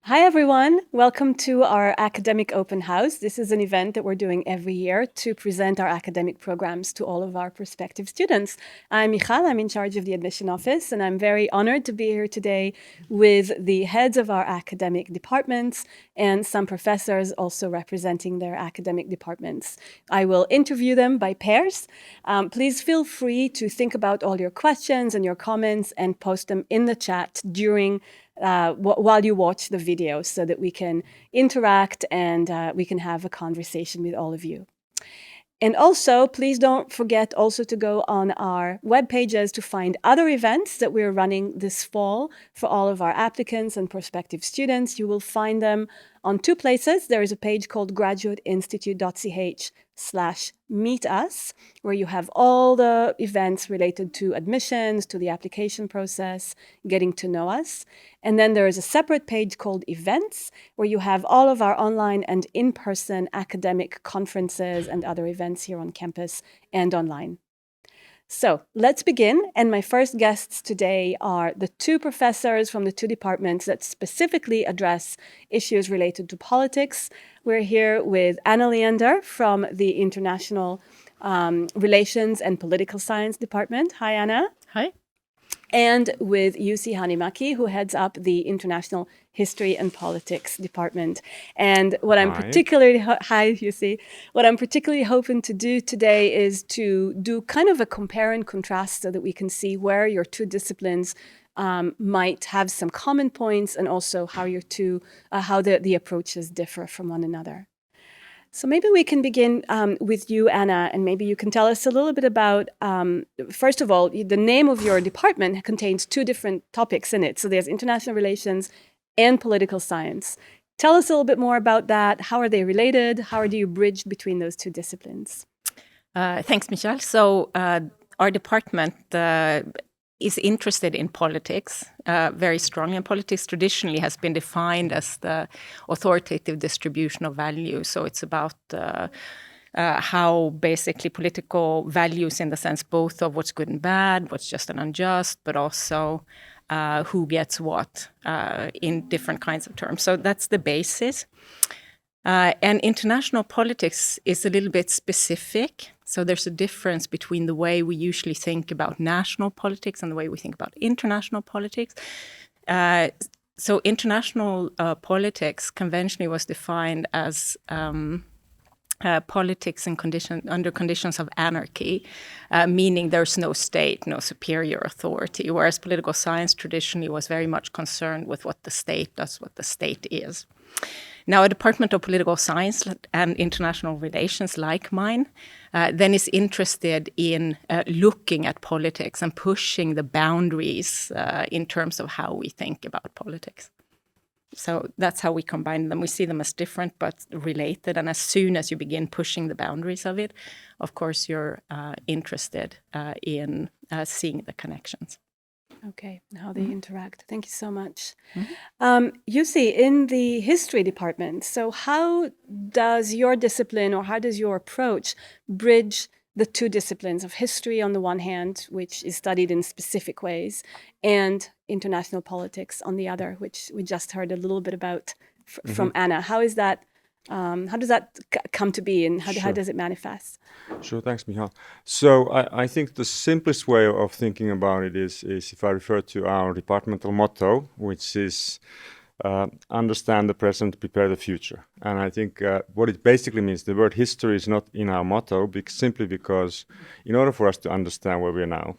Hi, everyone. Welcome to our Academic Open House. This is an event that we're doing every year to present our academic programs to all of our prospective students. I'm Michal. I'm in charge of the admission office, and I'm very honored to be here today with the heads of our academic departments and some professors also representing their academic departments. I will interview them by pairs. Please feel free to think about all your questions and your comments and post them in the chat during while you watch the video so that we can interact and we can have a conversation with all of you. And also, please don't forget also to go on our web pages to find other events that we're running this fall for all of our applicants and prospective students. You will find them on two places. There is a page called graduateinstitute.ch/meet us, where you have all the events related to admissions, to the application process, getting to know us. And then there is a separate page called events, where you have all of our online and in-person academic conferences and other events here on campus and online. So let's begin. And my first guests today are the two professors from the two departments that specifically address issues related to politics. We're here with Anna Leander from the International Relations and Political Science Department. Hi, Anna. Hi. And with Jussi Hanimaki, who heads up the International History and Politics Department. And what I'm particularly hi, Jussi. What I'm particularly hoping to do today is to do kind of a compare and contrast so that we can see where your two disciplines might have some common points and also how your two how the approaches differ from one another. So maybe we can begin with you, Anna, and maybe you can tell us a little bit about, first of all, the name of your department contains two different topics in it. So there's international relations and political science. Tell us a little bit more about that. How are they related? How do you bridge between those two disciplines? Thanks, Michal. So our department is interested in politics, very strongly. And politics traditionally has been defined as the authoritative distribution of value. So it's about how basically political values, in the sense both of what's good and bad, what's just and unjust, but also who gets what in different kinds of terms. So that's the basis. And international politics is a little bit specific. So there's a difference between the way we usually think about national politics and the way we think about international politics. So international politics conventionally was defined as politics under conditions of anarchy, meaning there's no state, no superior authority, whereas political science traditionally was very much concerned with what the state does, what the state is. Now, a Department of Political Science and International Relations like mine then is interested in looking at politics and pushing the boundaries in terms of how we think about politics. So that's how we combine them. We see them as different but related. And as soon as you begin pushing the boundaries of it, of course, you're interested in seeing the connections. Okay, and how they interact. Thank you so much. Jussi, in the history department, so how does your discipline or how does your approach bridge the two disciplines of history on the one hand, which is studied in specific ways, and international politics on the other, which we just heard a little bit about from Anna? How is that? How does that come to be, and how does it manifest? Sure, thanks, Michal. So I think the simplest way of thinking about it is if I refer to our departmental motto, which is understand the present, prepare the future. And I think what it basically means, the word history is not in our motto, simply because in order for us to understand where we are now,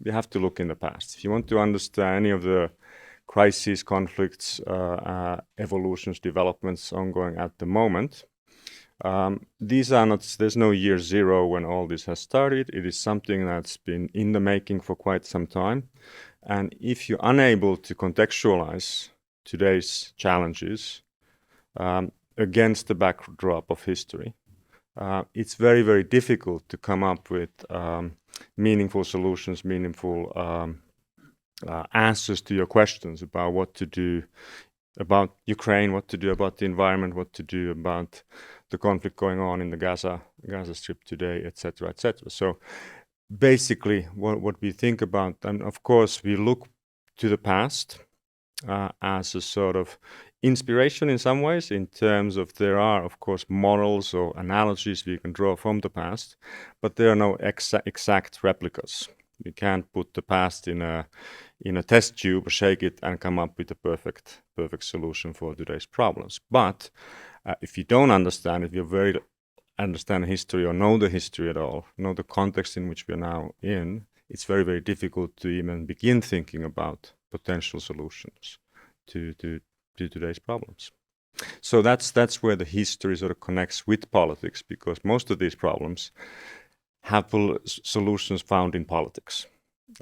we have to look in the past. If you want to understand any of the crises, conflicts, evolutions, developments ongoing at the moment, these are not, there's no year zero when all this has started. It is something that's been in the making for quite some time. And if you're unable to contextualize today's challenges against the backdrop of history, it's very, very difficult to come up with meaningful solutions, meaningful answers to your questions about what to do about Ukraine, what to do about the environment, what to do about the conflict going on in the Gaza Strip today, etc., etc. So basically what we think about, and of course we look to the past as a sort of inspiration in some ways, in terms of there are, of course, models or analogies we can draw from the past, but there are no exact replicas. You can't put the past in a test tube, shake it, and come up with a perfect solution for today's problems. But if you don't understand, if you very understand history or know the history at all, know the context in which we are now in, it's very, very difficult to even begin thinking about potential solutions to today's problems. So that's where the history sort of connects with politics, because most of these problems have solutions found in politics.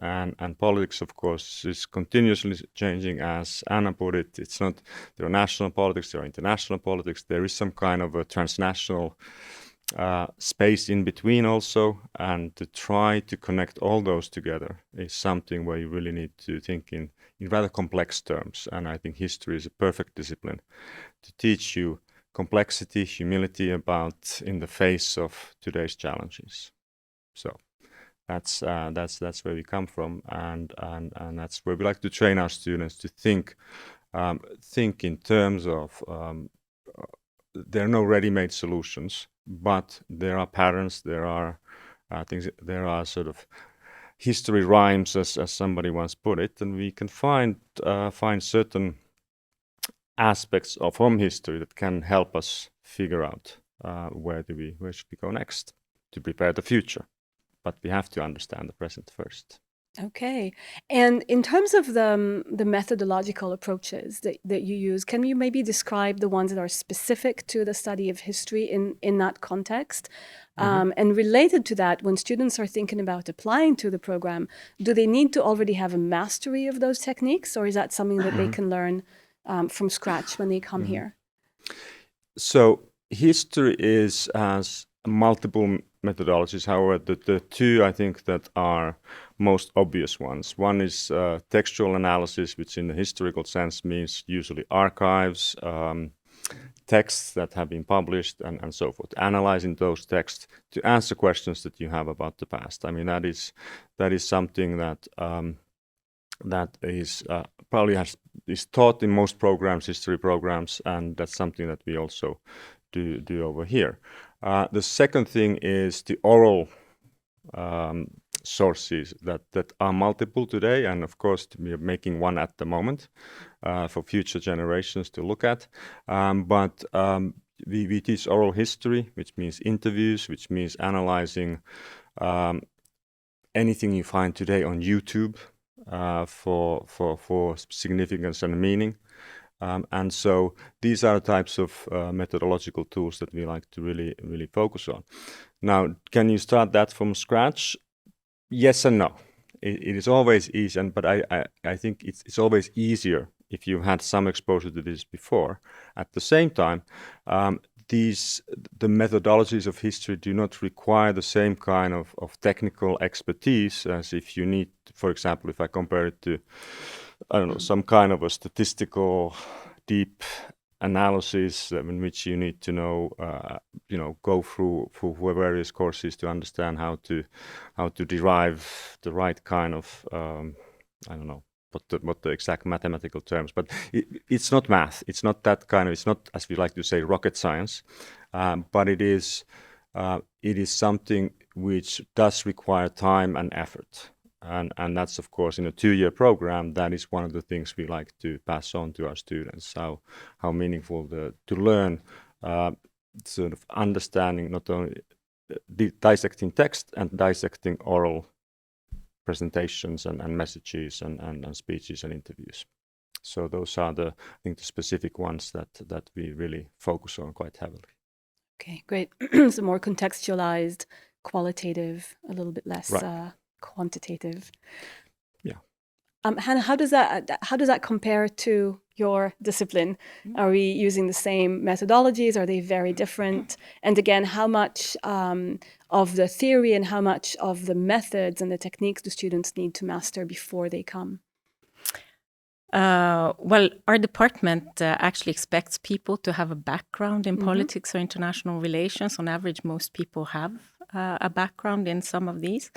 And politics, of course, is continuously changing. As Anna put it, it's not, there are national politics, there are international politics, there is some kind of a transnational space in between also, and to try to connect all those together is something where you really need to think in rather complex terms. And I think history is a perfect discipline to teach you complexity, humility about in the face of today's challenges. So that's where we come from, and that's where we like to train our students to think in terms of there are no ready-made solutions, but there are patterns, there are things, there are sort of history rhymes, as somebody once put it, and we can find certain aspects from history that can help us figure out where should we go next to prepare the future. But we have to understand the present first. Okay. And in terms of the methodological approaches that you use, can you maybe describe the ones that are specific to the study of history in that context? And related to that, when students are thinking about applying to the program, do they need to already have a mastery of those techniques, or is that something that they can learn from scratch when they come here? So history has multiple methodologies. However, the two I think that are most obvious ones. One is textual analysis, which in the historical sense means usually archives, texts that have been published, and so forth. Analyzing those texts to answer questions that you have about the past. I mean, that is something that that is probably is taught in most programs, history programs, and that's something that we also do over here. The second thing is the oral sources that are multiple today, and of course we are making one at the moment for future generations to look at. But we teach oral history, which means interviews, which means analyzing anything you find today on YouTube for significance and meaning. And so these are the types of methodological tools that we like to really focus on. Now, can you start that from scratch? Yes and no. It is always easy, but I think it's always easier if you've had some exposure to this before. At the same time, the methodologies of history do not require the same kind of technical expertise as if you need, for example, if I compare it to, I don't know, some kind of a statistical deep analysis in which you need to go through various courses to understand how to derive the right kind of I don't know what the exact mathematical terms, but it's not math. It's not that kind of. It's not, as we like to say, rocket science, but it is something which does require time and effort. And that's, of course, in a 2-year program, that is one of the things we like to pass on to our students, how meaningful to learn sort of understanding, not only dissecting text and dissecting oral presentations and messages and speeches and interviews. So those are I think the specific ones that we really focus on quite heavily. Okay, great. So more contextualized, qualitative, a little bit less quantitative. Yeah. Hannah, how does that compare to your discipline? Are we using the same methodologies? Are they very different? And again, how much of the theory and how much of the methods and the techniques do students need to master before they come? Well, our department actually expects people to have a background in politics or international relations. On average, most people have a background in some of these.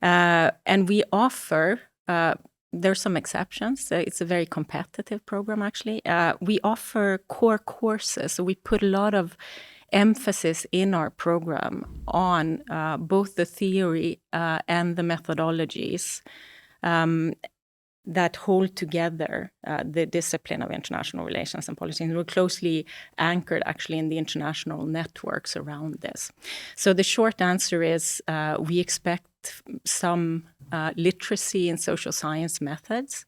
And we offer there's some exceptions. It's a very competitive program, actually. We offer core courses, so we put a lot of emphasis in our program on both the theory and the methodologies that hold together the discipline of international relations and policy. And we're closely anchored, actually, in the international networks around this. So the short answer is we expect some literacy in social science methods,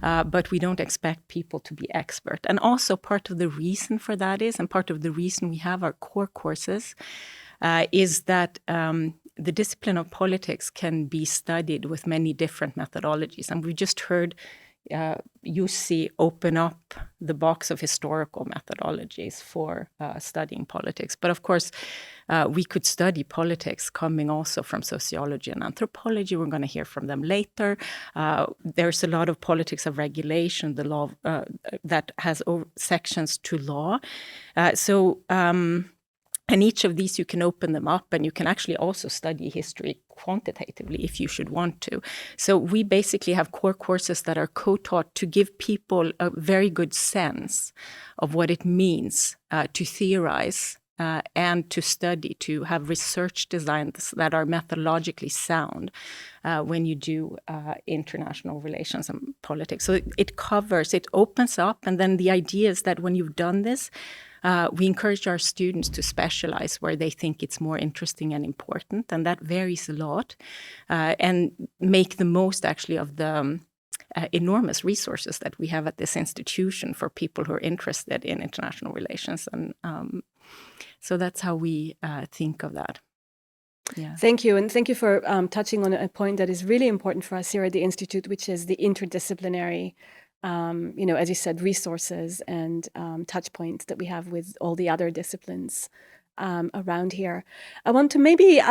but we don't expect people to be expert. And also part of the reason for that is, and part of the reason we have our core courses, is that the discipline of politics can be studied with many different methodologies. And we just heard Jussi open up the box of historical methodologies for studying politics. But of course, we could study politics coming also from sociology and anthropology. We're going to hear from them later. There's a lot of politics of regulation, the law that has sections to law. And each of these, you can open them up, and you can actually also study history quantitatively if you should want to. So we basically have core courses that are co-taught to give people a very good sense of what it means to theorize and to study, to have research designs that are methodologically sound when you do international relations and politics. So it covers, it opens up, and then the idea is that when you've done this, we encourage our students to specialize where they think it's more interesting and important, and that varies a lot, and make the most actually of the enormous resources that we have at this institution for people who are interested in international relations. And so that's how we think of that. Yeah. Thank you. And thank you for touching on a point that is really important for us here at the Institute, which is the interdisciplinary as you said, resources and touch points that we have with all the other disciplines around here. I want to maybe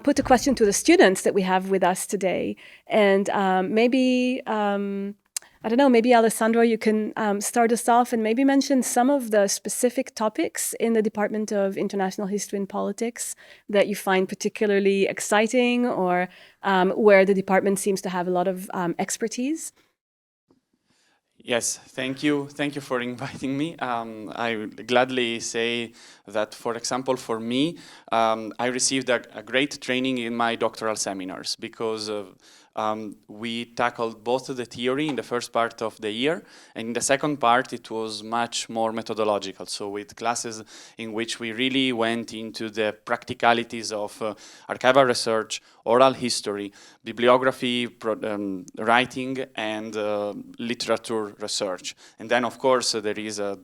put a question to the students that we have with us today. And maybe, I don't know, maybe Alessandro, you can start us off and maybe mention some of the specific topics in the Department of International History and Politics that you find particularly exciting, or where the department seems to have a lot of expertise. Yes, thank you. Thank you for inviting me. I would gladly say that, for example, for me, I received a great training in my doctoral seminars because we tackled both the theory in the first part of the year, and in the second part it was much more methodological. So with classes in which we really went into the practicalities of archival research, oral history, bibliography, writing, and literature research. And then, of course, there is a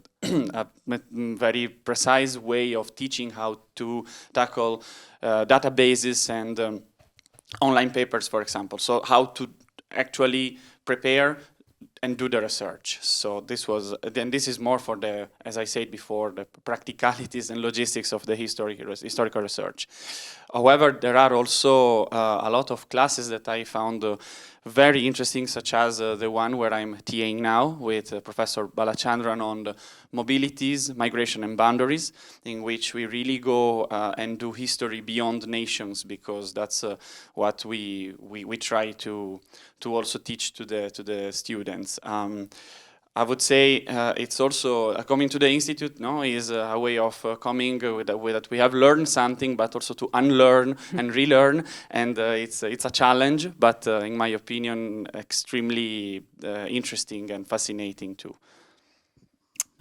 very precise way of teaching how to tackle databases and online papers, for example. So how to actually prepare and do the research. So this is more for the, as I said before, the practicalities and logistics of the historical research. However, there are also a lot of classes that I found very interesting, such as the one where I'm TAing now with Professor Balachandran on the mobilities, migration and boundaries, in which we really go and do history beyond nations, because that's what we try to also teach to the students. I would say it's also coming to the Institute, is a way of coming with that we have learned something, but also to unlearn and relearn. And it's a challenge, but in my opinion, extremely interesting and fascinating too.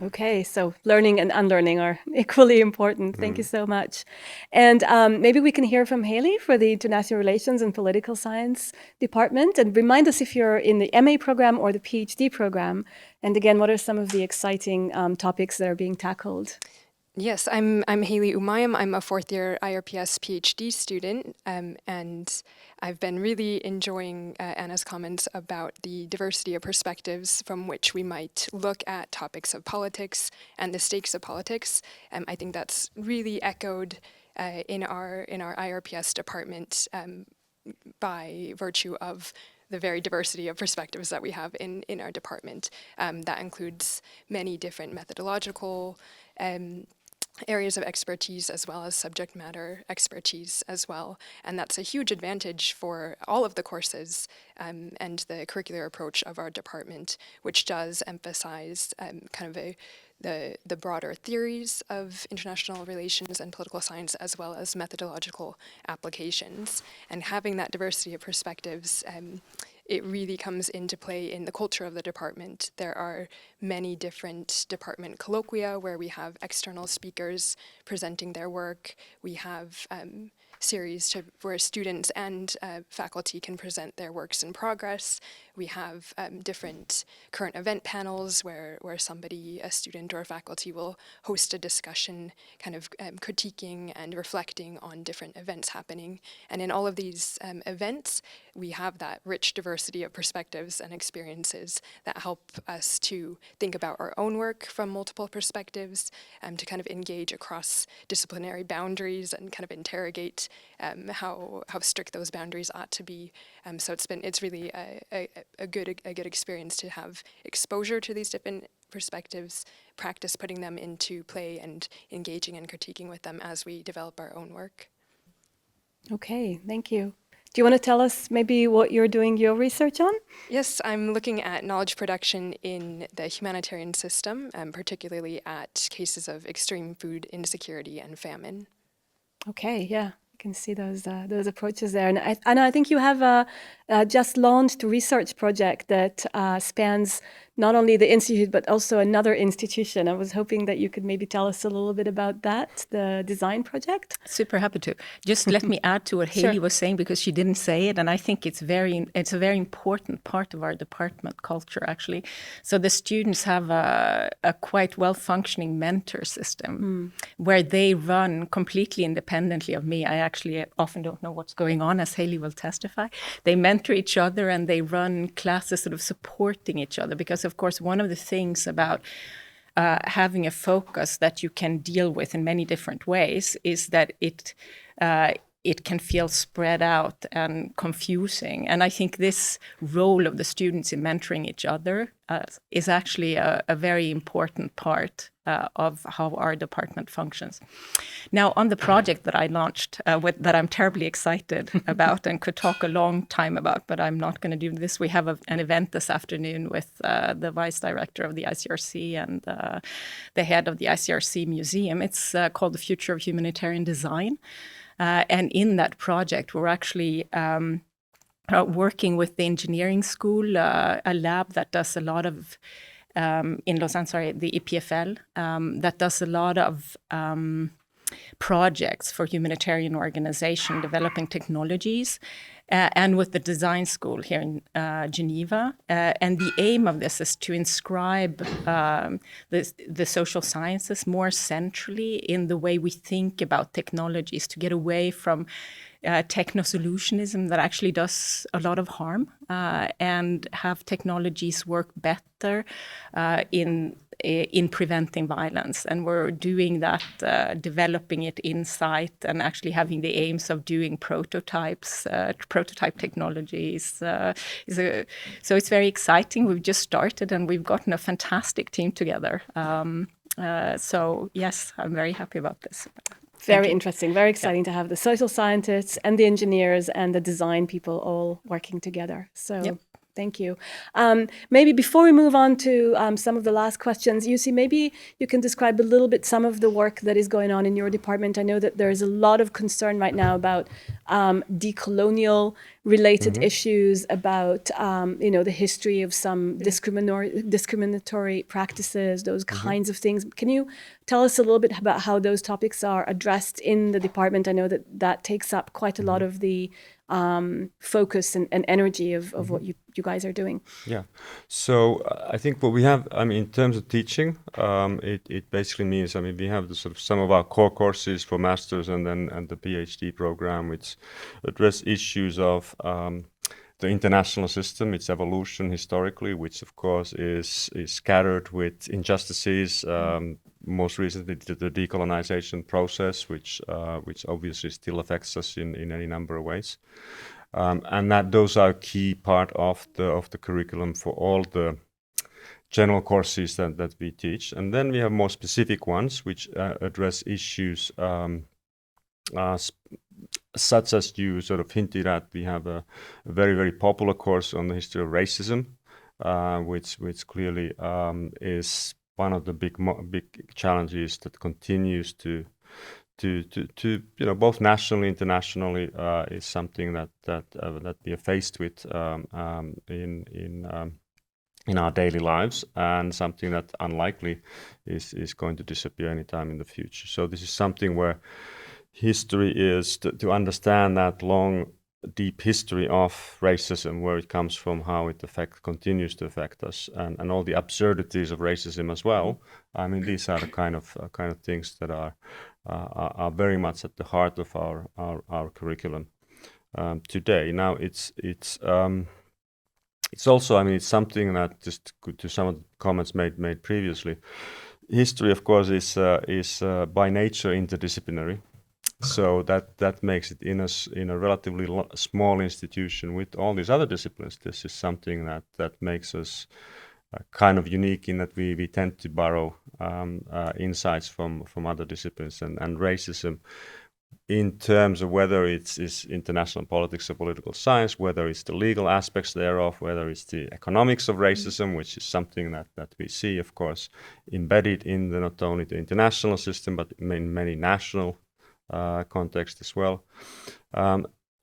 Okay, so learning and unlearning are equally important. Thank you so much. And maybe we can hear from Haley for the International Relations and Political Science Department, and remind us if you're in the MA program or the PhD program. And again, what are some of the exciting topics that are being tackled? Yes, I'm Haley Umayam. I'm a fourth-year IRPS PhD student, and I've been really enjoying Anna's comments about the diversity of perspectives from which we might look at topics of politics and the stakes of politics. I think that's really echoed in our IRPS department by virtue of the very diversity of perspectives that we have in our department. That includes many different methodological areas of expertise as well as subject matter expertise as well. And that's a huge advantage for all of the courses and the curricular approach of our department, which does emphasize kind of the broader theories of international relations and political science, as well as methodological applications. And having that diversity of perspectives, it really comes into play in the culture of the department. There are many different department colloquia where we have external speakers presenting their work. We have series where students and faculty can present their works in progress. We have different current event panels where somebody, a student or a faculty, will host a discussion kind of critiquing and reflecting on different events happening. And in all of these events, we have that rich diversity of perspectives and experiences that help us to think about our own work from multiple perspectives, to kind of engage across disciplinary boundaries and kind of interrogate how strict those boundaries ought to be. So it's really a good experience to have exposure to these different perspectives, practice putting them into play and engaging and critiquing with them as we develop our own work. Okay, thank you. Do you want to tell us maybe what you're doing your research on? Yes, I'm looking at knowledge production in the humanitarian system, particularly at cases of extreme food insecurity and famine. Okay, yeah, I can see those approaches there. And I think you have a just launched research project that spans not only the institute, but also another institution. I was hoping that you could maybe tell us a little bit about that, the design project. Super happy to. Just let me add to what Sure. Haley was saying, because she didn't say it, and I think it's a very important part of our department culture, actually. So the students have a quite well-functioning mentor system where they run completely independently of me. I actually often don't know what's going on, as Haley will testify. They mentor each other and they run classes sort of supporting each other, because of course one of the things about having a focus that you can deal with in many different ways is that it can feel spread out and confusing. And I think this role of the students in mentoring each other is actually a very important part of how our department functions. Now, on the project that I launched, that I'm terribly excited about and could talk a long time about, but I'm not going to do this. We have an event this afternoon with the vice director of the ICRC and the head of the ICRC museum. It's called The Future of Humanitarian Design. And in that project, we're actually working with the engineering school, a lab that does a lot of, in Lausanne, the EPFL, that does a lot of projects for humanitarian organization, developing technologies, and with the design school here in Geneva. And the aim of this is to inscribe the social sciences more centrally in the way we think about technologies, to get away from techno-solutionism that actually does a lot of harm, and have technologies work better in preventing violence. And we're doing that, developing it in sight, and actually having the aims of doing prototypes, prototype technologies. So it's very exciting. We've just started and we've gotten a fantastic team together. So yes, I'm very happy about this. Very interesting, very exciting to have the social scientists and the engineers and the design people all working together. So thank you. Maybe before we move on to some of the last questions, Jussi, maybe you can describe a little bit some of the work that is going on in your department. I know that there is a lot of concern right now about decolonial related issues, about the history of some discriminatory practices, those kinds of things. Can you tell us a little bit about how those topics are addressed in the department? I know that takes up quite a lot of the focus and energy of what you guys are doing. Yeah, so I think what we have, in terms of teaching, it basically means, we have the sort of some of our core courses for masters and the PhD program, which address issues of the international system, its evolution historically, which of course is scattered with injustices. Most recently, the decolonization process, which obviously still affects us in any number of ways, and that those are a key part of the curriculum for all the general courses that we teach. And then we have more specific ones which address issues such as you sort of hinted at. We have a very, very popular course on the history of racism, which clearly is one of the big challenges that continues to both nationally, internationally, is something that we are faced with in our daily lives, and something that unlikely is going to disappear anytime in the future. So this is something where history is to understand that long, deep history of racism, where it comes from, how it continues to affect us, and all the absurdities of racism as well. I mean, these are the kind of things that are very much at the heart of our curriculum today. Now, it's also, I mean, it's something that, just to some of the comments made previously, history, of course, is by nature interdisciplinary. So that makes it in a relatively small institution with all these other disciplines. This is something that makes us kind of unique, in that we tend to borrow insights from other disciplines, and racism, in terms of whether it's international politics or political science, whether it's the legal aspects thereof, whether it's the economics of racism, which is something that we see, of course, embedded in not only the international system, but in many national context as well.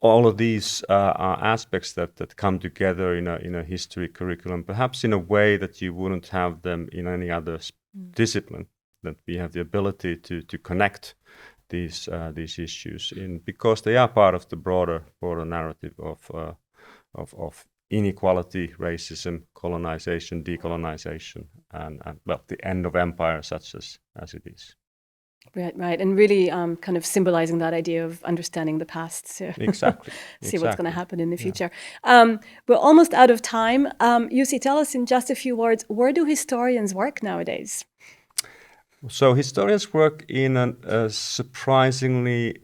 All of these are aspects that come together in a history curriculum, perhaps in a way that you wouldn't have them in any other discipline. That we have the ability to connect these issues because they are part of the broader narrative of inequality, racism, colonization, decolonization, and well, the end of empire, such as it is. Right, and really kind of symbolizing that idea of understanding the past to exactly. see what's going to happen in the future. We're almost out of time. Jussi, tell us in just a few words, where do historians work nowadays? So historians work in a surprisingly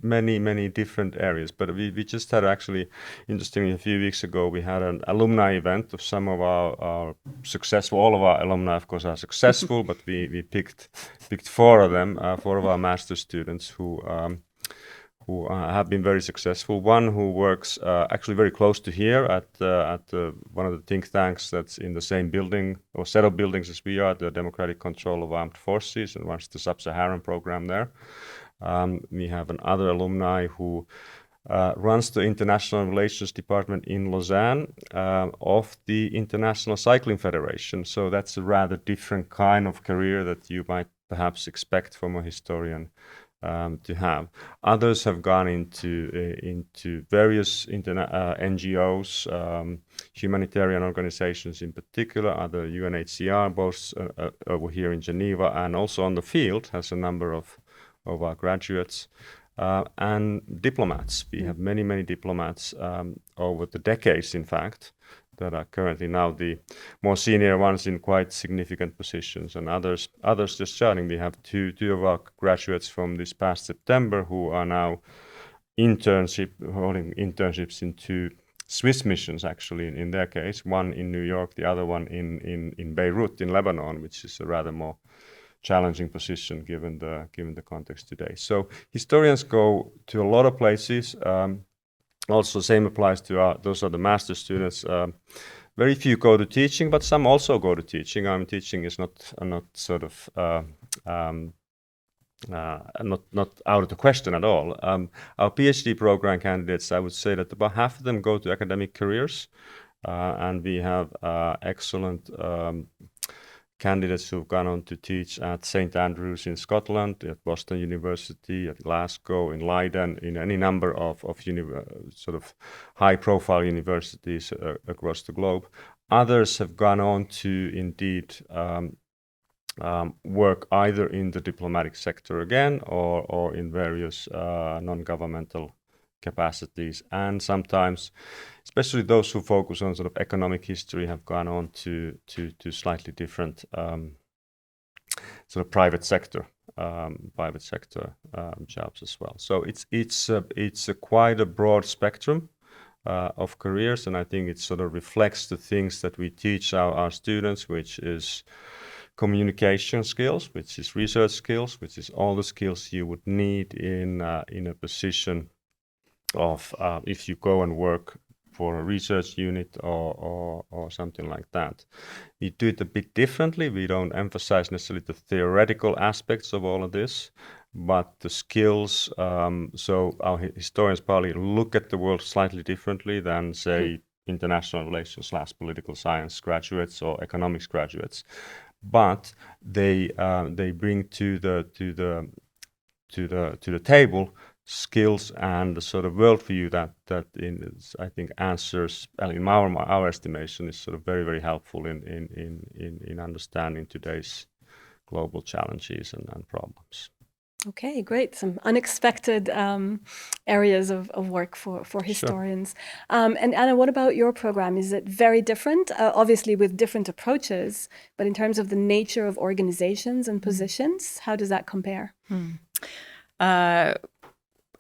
many different areas, but we just had, actually, interestingly, a few weeks ago, we had an alumni event of some of our successful, all of our alumni, of course, are successful, but we picked 4 of them, 4 of our master's students who have been very successful. One who works actually very close to here at one of the think tanks that's in the same building or set of buildings as we are, the Democratic Control of Armed Forces, and runs the Sub-Saharan program there. We have another alumni who runs the International Relations Department in Lausanne of the International Cycling Federation. So that's a rather different kind of career that you might perhaps expect from a historian to have. Others have gone into various NGOs, humanitarian organizations in particular, other UNHCR, both over here in Geneva, and also on the field has a number of our graduates, and diplomats. We have many diplomats over the decades, in fact, that are currently now the more senior ones in quite significant positions, and others just starting. We have two of our graduates from this past September who are now holding internships in 2 Swiss missions, actually, in their case, one in New York, the other one in Beirut in Lebanon, which is a rather more challenging position given the context today. So historians go to a lot of places. Also, same applies to those are the master students. Very few go to teaching, but some also go to teaching. Teaching is not sort of not out of the question at all. Our PhD program candidates, I would say that about half of them go to academic careers, and we have excellent candidates who've gone on to teach at St. Andrews in Scotland, at Boston University, at Glasgow, in Leiden, in any number of sort of high-profile universities across the globe. Others have gone on to indeed work either in the diplomatic sector again, or in various non-governmental capacities, and sometimes, especially those who focus on sort of economic history, have gone on to slightly different sort of private sector jobs as well. So it's quite a broad spectrum of careers, and I think it sort of reflects the things that we teach our students, which is communication skills, which is research skills, which is all the skills you would need in a position of if you go and work for a research unit or something like that. We do it a bit differently. We don't emphasize necessarily the theoretical aspects of all of this, but the skills. So our historians probably look at the world slightly differently than, say, international relations / political science graduates or economics graduates. But they bring to the table skills and the sort of worldview that I think answers, in our estimation, is sort of very, very helpful in understanding today's global challenges and problems. Okay, great. Some unexpected areas of work for historians. Sure. And Anna, what about your program? Is it very different? Obviously with different approaches, but in terms of the nature of organizations and positions, how does that compare?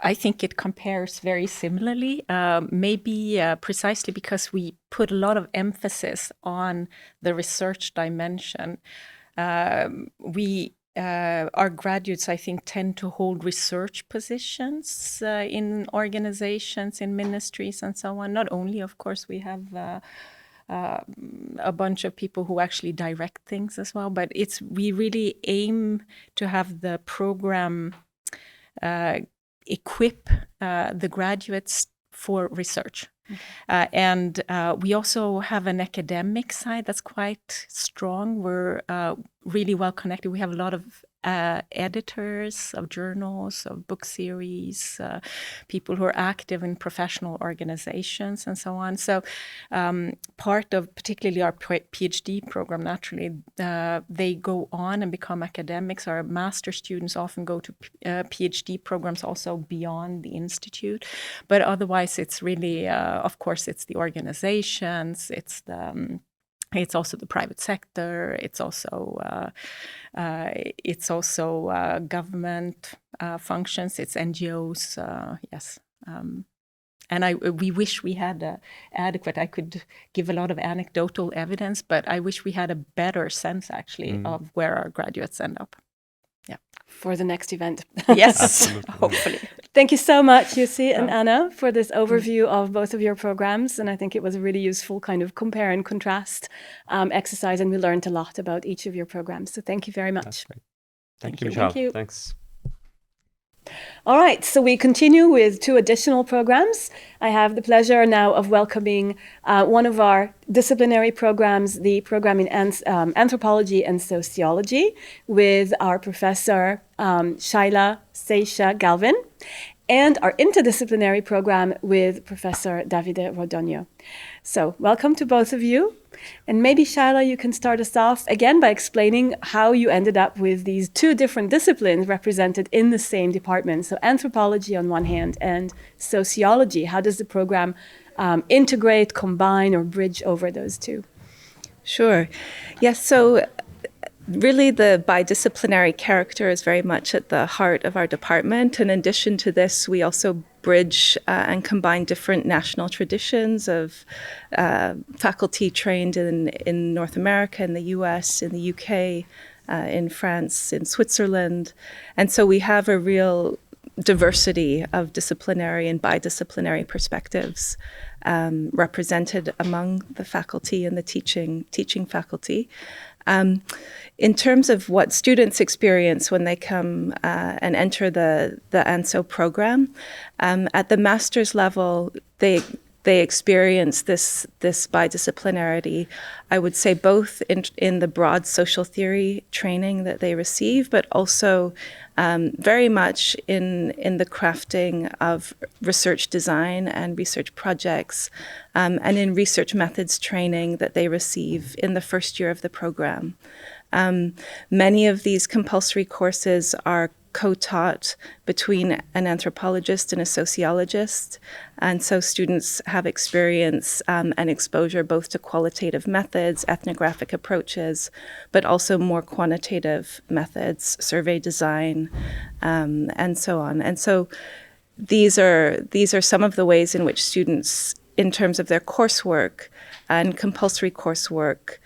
I think it compares very similarly, maybe precisely because we put a lot of emphasis on the research dimension. Our graduates, I think, tend to hold research positions in organizations, in ministries, and so on. Not only, of course, we have a bunch of people who actually direct things as well, but we really aim to have the program equip the graduates for research. Okay. And we also have an academic side that's quite strong. We're really well connected. We have a lot of editors of journals, of book series, people who are active in professional organizations and so on. So part of particularly our PhD program, naturally, they go on and become academics. Our master students often go to PhD programs also beyond the institute. But otherwise, it's really, of course, it's the organizations, it's also the private sector. It's also government functions. It's NGOs. Yes, and we wish we had adequate. I could give a lot of anecdotal evidence, but I wish we had a better sense actually of where our graduates end up. Yeah. For the next event. Yes, hopefully. Thank you so much, Jussi and Anna, for this overview of both of your programs. And I think it was a really useful kind of compare and contrast exercise, and we learned a lot about each of your programs. So thank you very much. Thank you, Michal. Thank you. Thanks. All right, so we continue with 2 additional programs. I have the pleasure now of welcoming one of our disciplinary programs, the program in Anthropology and Sociology, with our professor Michal Sela Galvin, and our interdisciplinary program with Professor Davide Rodogno. So welcome to both of you. And maybe, Shala, you can start us off again by explaining how you ended up with these 2 different disciplines represented in the same department. So anthropology on one hand and sociology. How does the program integrate, combine, or bridge over those 2? Sure. Yes, so really the bidisciplinary character is very much at the heart of our department. In addition to this, we also bridge and combine different national traditions of faculty trained in North America, in the US, in the UK, in France, in Switzerland. And so we have a real diversity of disciplinary and bidisciplinary perspectives represented among the faculty and the teaching faculty. In terms of what students experience when they come and enter the ANSO program, at the master's level, they experience this bidisciplinarity, I would say, both in the broad social theory training that they receive, but also very much in the crafting of research design and research projects, and in research methods training that they receive in the first year of the program. Many of these compulsory courses are co-taught between an anthropologist and a sociologist, and so students have experience and exposure both to qualitative methods, ethnographic approaches, but also more quantitative methods, survey design, and so on. And so these are some of the ways in which students in terms of their coursework and compulsory coursework,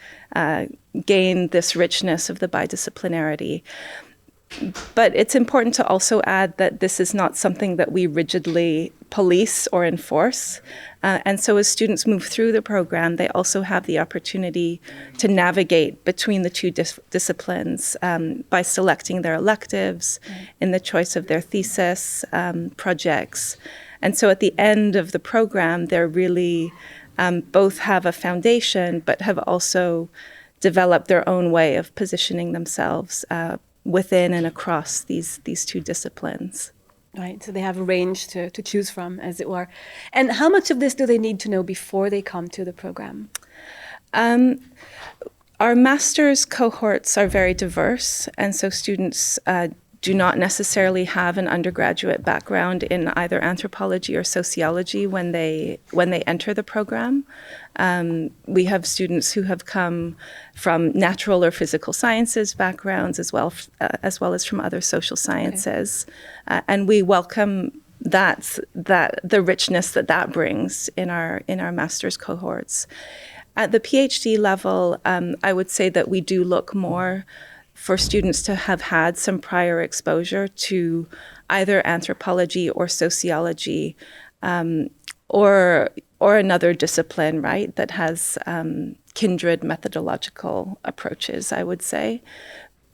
gain this richness of the bidisciplinarity. But it's important to also add that this is not something that we rigidly police or enforce. And so as students move through the program, they also have the opportunity to navigate between the two disciplines by selecting their electives, in the choice of their thesis, projects. And so at the end of the program, they're really both have a foundation, but have also developed their own way of positioning themselves within and across these two disciplines. Right, so they have a range to choose from, as it were. And how much of this do they need to know before they come to the program? Our master's cohorts are very diverse, and so students do not necessarily have an undergraduate background in either anthropology or sociology when they enter the program. We have students who have come from natural or physical sciences backgrounds as well as from other social sciences, and we welcome that the richness that brings in our master's cohorts. At the PhD level, I would say that we do look more for students to have had some prior exposure to either anthropology or sociology, or another discipline, right, that has kindred methodological approaches, I would say.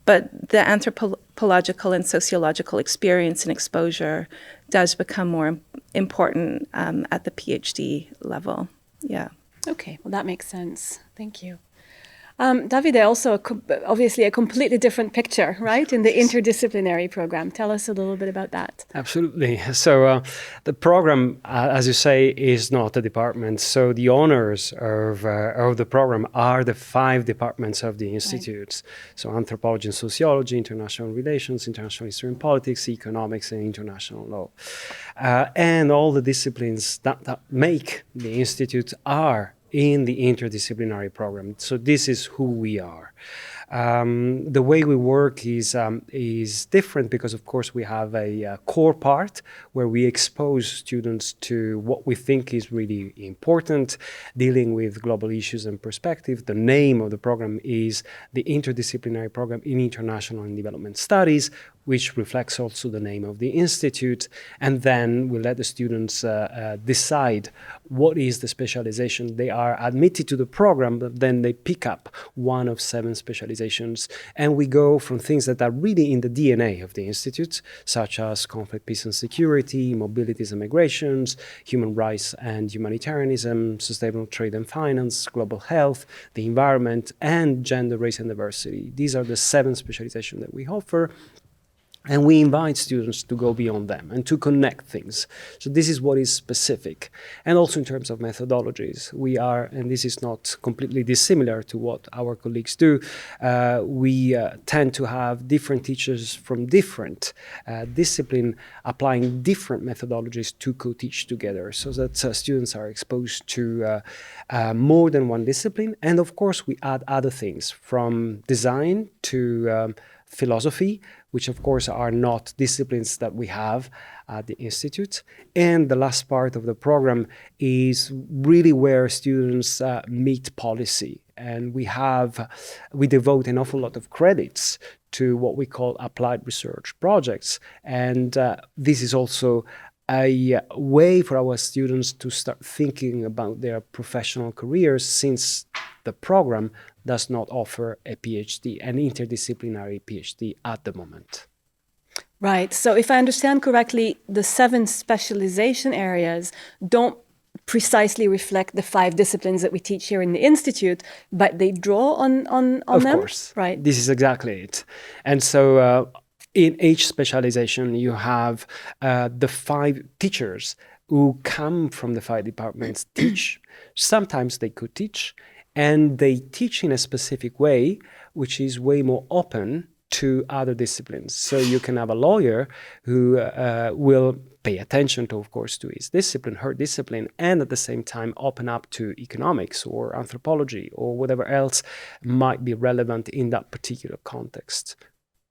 But the anthropological and sociological experience and exposure does become more important at the PhD level. Yeah. Okay, well, that makes sense. Thank you. Davide, also obviously a completely different picture, right, in the interdisciplinary program. Tell us a little bit about that. Absolutely. So the program, as you say, is not a department. So the honors of the program are the 5 departments of the institutes. Right. So anthropology and sociology, international relations, international history and politics, economics and international law. And all the disciplines that make the institute are in the interdisciplinary program. So this is who we are. The way we work is different because, of course, we have a core part where we expose students to what we think is really important, dealing with global issues and perspective. The name of the program is the Interdisciplinary Program in International and Development Studies, which reflects also the name of the institute. And then we let the students decide what is the specialization. They are admitted to the program, but then they pick up one of 7 specializations. And we go from things that are really in the DNA of the institute, such as conflict, peace and security, mobilities and migrations, human rights and humanitarianism, sustainable trade and finance, global health, the environment, and gender, race and diversity. These are the 7 specializations that we offer. And we invite students to go beyond them and to connect things. So this is what is specific. And also in terms of methodologies, we are, and this is not completely dissimilar to what our colleagues do, we tend to have different teachers from different disciplines applying different methodologies to co-teach together so that students are exposed to more than one discipline. And of course, we add other things from design to philosophy, which of course are not disciplines that we have at the Institute. And the last part of the program is really where students meet policy. And we devote an awful lot of credits to what we call applied research projects. And this is also a way for our students to start thinking about their professional careers, since the program does not offer a PhD, an interdisciplinary PhD at the moment. Right. So if I understand correctly, the 7 specialization areas don't precisely reflect the 5 disciplines that we teach here in the Institute, but they draw on them? Of course. Right. This is exactly it. And so in each specialization, you have the 5 teachers who come from the 5 departments teach. Sometimes they could teach, and they teach in a specific way, which is way more open to other disciplines. So you can have a lawyer who will pay attention to, of course, to his discipline, her discipline, and at the same time open up to economics or anthropology or whatever else might be relevant in that particular context.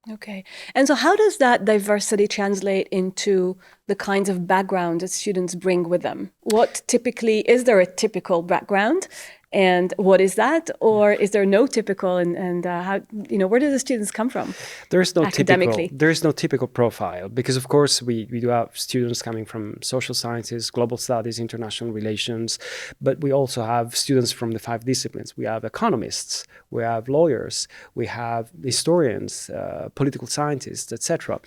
Okay. And so how does that diversity translate into the kinds of background that students bring with them? What typically, is there a typical background? And what is that? Or is there no typical, and how, where do the students come from academically? There's no typical profile, because of course we do have students coming from social sciences, global studies, international relations, but we also have students from the 5 disciplines. We have economists, we have lawyers, we have historians, political scientists, etc.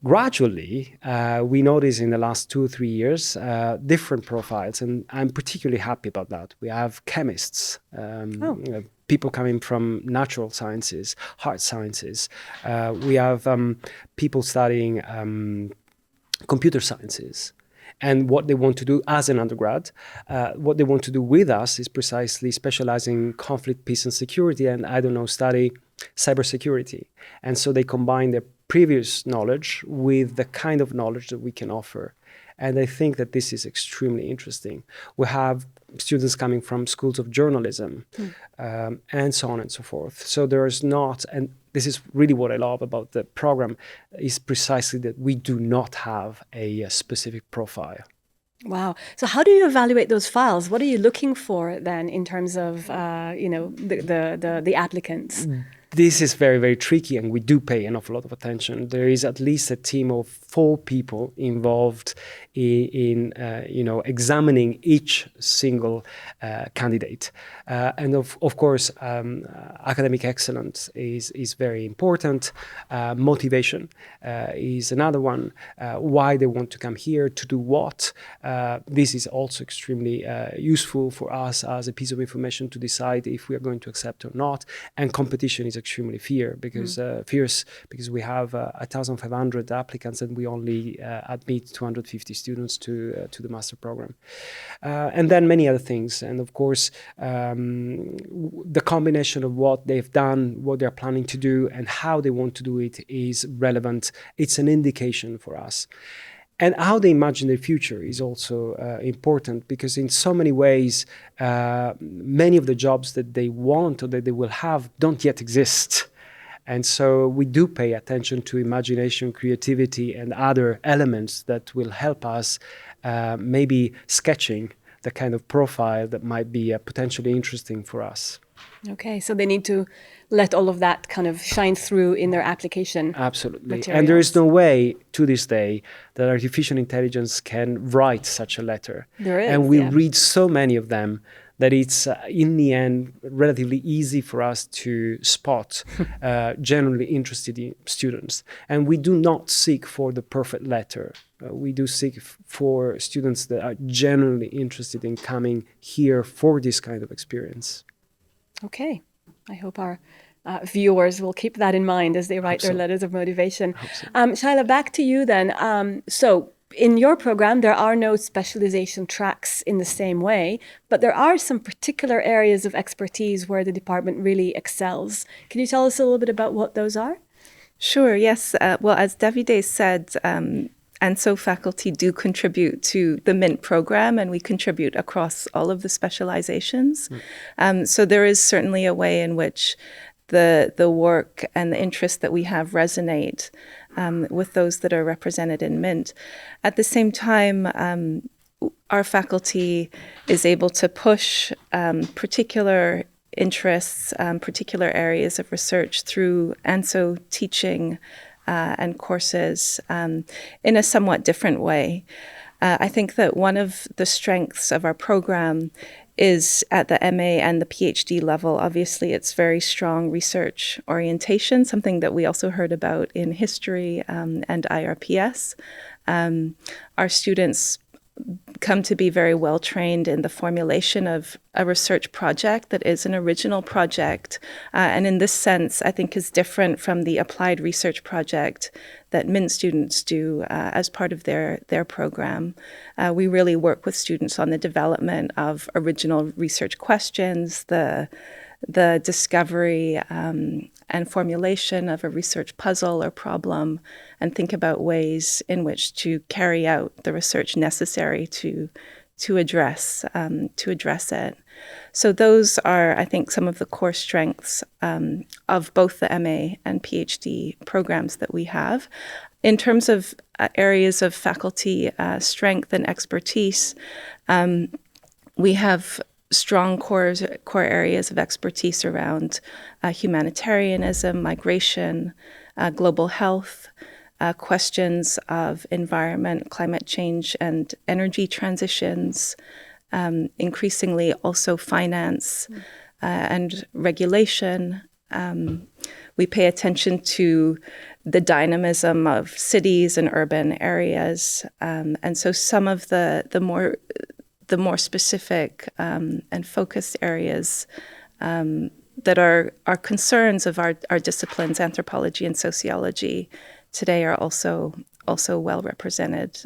Gradually, we notice in the last 2 or 3 years different profiles, and I'm particularly happy about that. We have chemists, people coming from natural sciences, hard sciences. We have people studying computer sciences. And what they want to do as an undergrad, what they want to do with us is precisely specializing in conflict, peace, and security, and study cybersecurity. And so they combine their previous knowledge with the kind of knowledge that we can offer. And I think that this is extremely interesting. We have students coming from schools of journalism, and so on and so forth. So there is not, and this is really what I love about the program, is precisely that we do not have a specific profile. Wow. So how do you evaluate those files? What are you looking for then in terms of, the applicants? This is very, very tricky, and we do pay an awful lot of attention. There is at least a team of 4 people involved in examining each single candidate. And of course, academic excellence is very important. Motivation is another one. Why they want to come here, to do what. This is also extremely useful for us as a piece of information to decide if we are going to accept or not. And competition is extremely fierce because we have 1,500 applicants and we only admit 250 students to the master program, and then many other things. And of course, the combination of what they've done, what they're planning to do, and how they want to do it is relevant. It's an indication for us. And how they imagine their future is also important, because in so many ways, many of the jobs that they want or that they will have don't yet exist. And so we do pay attention to imagination, creativity, and other elements that will help us maybe sketching the kind of profile that might be potentially interesting for us. Okay, so they need to let all of that kind of shine through in their application. Absolutely. Materials. And there is no way to this day that artificial intelligence can write such a letter. There is, and we read so many of them that it's in the end relatively easy for us to spot generally interested in students. And we do not seek for the perfect letter. We do seek for students that are genuinely interested in coming here for this kind of experience. Okay, I hope our viewers will keep that in mind as they write their letters of motivation. Shaila, back to you then. So in your program, there are no specialization tracks in the same way, but there are some particular areas of expertise where the department really excels. Can you tell us a little bit about what those are? Sure, yes. Well, as Davide said, and so faculty do contribute to the MINT program, and we contribute across all of the specializations. So there is certainly a way in which the work and the interests that we have resonate with those that are represented in MINT. At the same time, our faculty is able to push particular interests, particular areas of research through ANSO teaching and courses in a somewhat different way. I think that one of the strengths of our program is at the MA and the PhD level. Obviously, it's very strong research orientation, something that we also heard about in history and IRPS. Our students come to be very well trained in the formulation of a research project that is an original project, and in this sense, I think is different from the applied research project that MINT students do as part of their program. We really work with students on the development of original research questions, the discovery and formulation of a research puzzle or problem, and think about ways in which to carry out the research necessary to address it. So those are, I think, some of the core strengths of both the MA and PhD programs that we have. In terms of areas of faculty strength and expertise, we have strong core areas of expertise around humanitarianism, migration, global health, questions of environment, climate change, and energy transitions, increasingly also finance and regulation. We pay attention to the dynamism of cities and urban areas. And so some of the more specific and focused areas that are concerns of our disciplines, anthropology and sociology, today are also well represented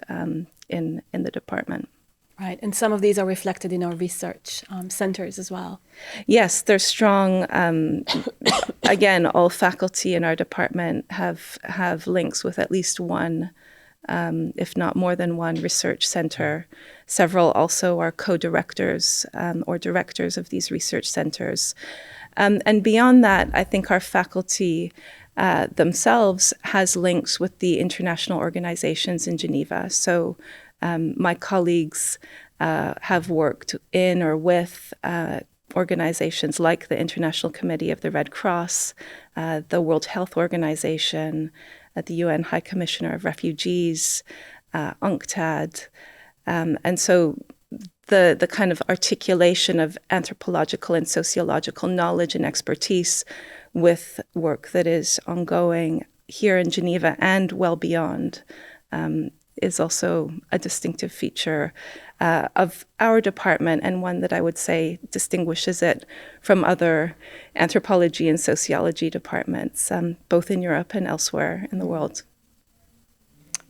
in the department. Right, and some of these are reflected in our research centers as well. Yes, they're strong. Again, all faculty in our department have links with at least one, if not more than one, research center. Several also are co-directors or directors of these research centers. And beyond that, I think our faculty themselves has links with the international organizations in Geneva. So my colleagues have worked in or with organizations like the International Committee of the Red Cross, the World Health Organization, the UN High Commissioner of Refugees, UNCTAD. And so the kind of articulation of anthropological and sociological knowledge and expertise with work that is ongoing here in Geneva and well beyond is also a distinctive feature of our department, and one that I would say distinguishes it from other anthropology and sociology departments, both in Europe and elsewhere in the world.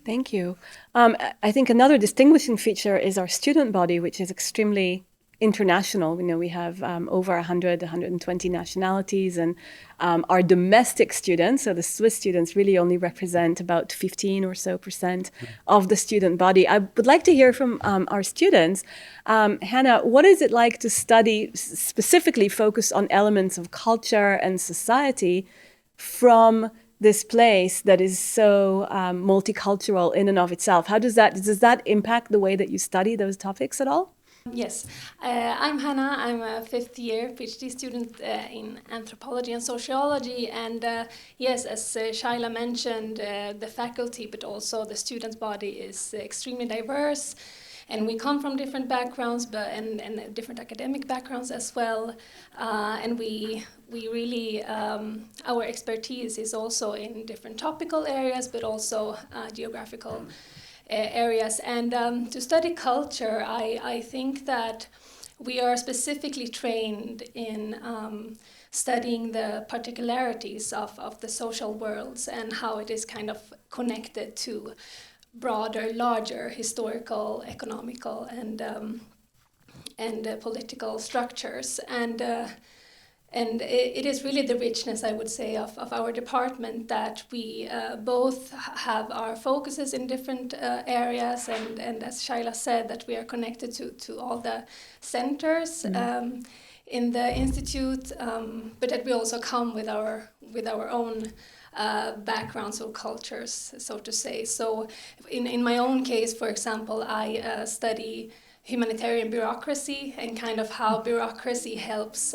Thank you. I think another distinguishing feature is our student body, which is extremely international. We know we have over 120 nationalities, and our domestic students, so the Swiss students, really only represent about 15% or so of the student body. I would like to hear from our students. Hannah, what is it like to study, specifically focus on elements of culture and society from this place that is so multicultural in and of itself? How does that impact the way that you study those topics at all? Yes, I'm Hannah. I'm a fifth year PhD student in Anthropology and Sociology. And yes, as Shaila mentioned, the faculty, but also the student body is extremely diverse. And we come from different backgrounds, and different academic backgrounds as well. And we really, our expertise is also in different topical areas, but also geographical areas. And to study culture, I think that we are specifically trained in studying the particularities of the social worlds and how it is kind of connected to broader, larger historical, economical, and political structures. And it is really the richness, I would say, of our department, that we both have our focuses in different areas, and as Shaila said, that we are connected to all the centers in the institute, but that we also come with our own backgrounds or cultures, so to say. So in my own case, for example, I study humanitarian bureaucracy and kind of how bureaucracy helps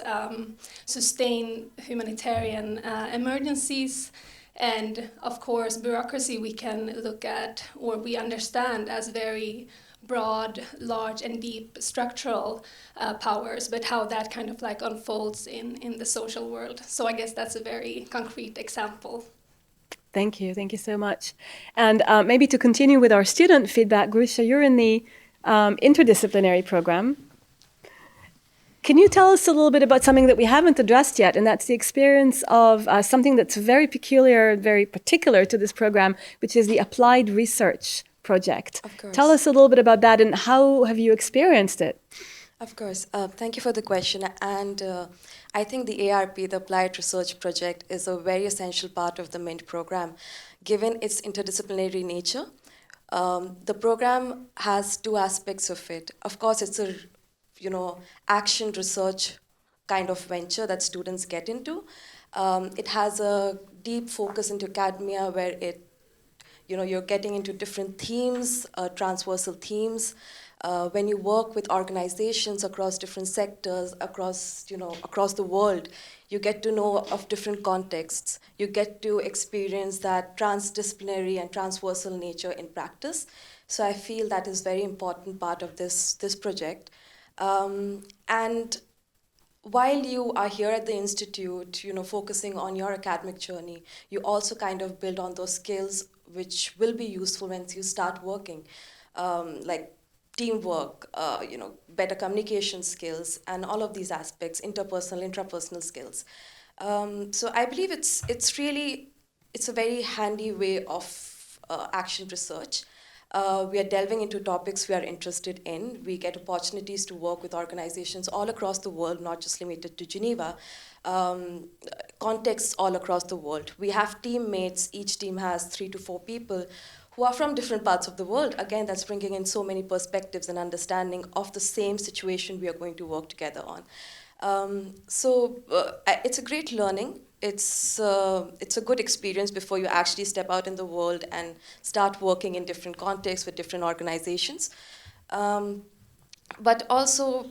sustain humanitarian emergencies. And of course, bureaucracy we can look at, or we understand, as very broad, large, and deep structural powers, but how that kind of like unfolds in the social world. So I guess that's a very concrete example. Thank you so much. And maybe to continue with our student feedback, Grusha, you're in the interdisciplinary program. Can you tell us a little bit about something that we haven't addressed yet, and that's the experience of something that's very peculiar, very particular to this program, which is the applied research project. Of course. Tell us a little bit about that, and how have you experienced it? Of course. Thank you for the question. And I think the ARP, the Applied Research Project, is a very essential part of the MINT program, given its interdisciplinary nature. The program has two aspects of it. Of course, it's a action research kind of venture that students get into. It has a deep focus into academia where you're getting into different themes, transversal themes. When you work with organizations across different sectors, across the world, you get to know of different contexts. You get to experience that transdisciplinary and transversal nature in practice. So I feel that is very important part of this project. And while you are here at the Institute, focusing on your academic journey, you also kind of build on those skills which will be useful once you start working, like teamwork, better communication skills, and all of these aspects, interpersonal, intrapersonal skills. So I believe it's a very handy way of action research. We are delving into topics we are interested in. We get opportunities to work with organizations all across the world, not just limited to Geneva, contexts all across the world. We have teammates. Each team has 3 to 4 people who are from different parts of the world. Again, that's bringing in so many perspectives and understanding of the same situation we are going to work together on. So it's a great learning. It's a good experience before you actually step out in the world and start working in different contexts with different organizations. But also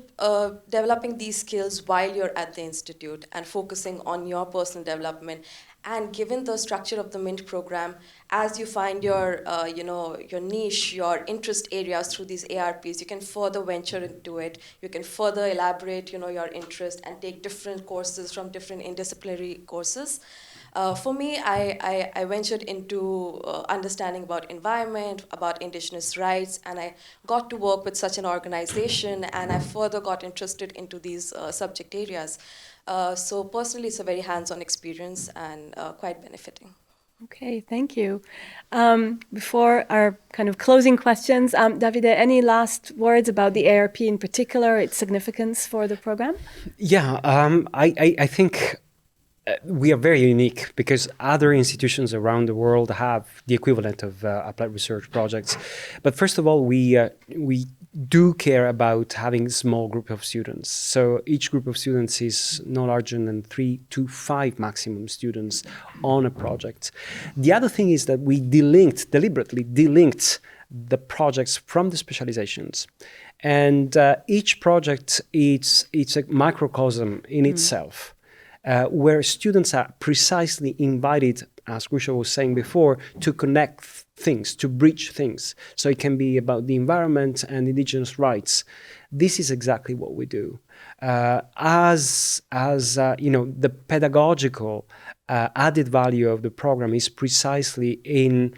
developing these skills while you're at the Institute and focusing on your personal development. And given the structure of the MINT program, as you find your niche, your interest areas through these ARPs, you can further venture into it. You can further elaborate, your interest and take different courses from different interdisciplinary courses. For me, I ventured into understanding about environment, about indigenous rights, and I got to work with such an organization, and I further got interested into these subject areas. So personally, it's a very hands-on experience and quite benefiting. Okay, thank you. Before our kind of closing questions, Davide, any last words about the ARP in particular, its significance for the program? Yeah, I think we are very unique because other institutions around the world have the equivalent of applied research projects. But first of all, we do care about having a small group of students. So each group of students is no larger than 3 to 5 maximum students on a project. The other thing is that we deliberately delinked the projects from the specializations. And each project, it's a microcosm in itself. Where students are precisely invited, as Gusha was saying before, to connect things, to bridge things. So it can be about the environment and indigenous rights. This is exactly what we do. The pedagogical added value of the program is precisely in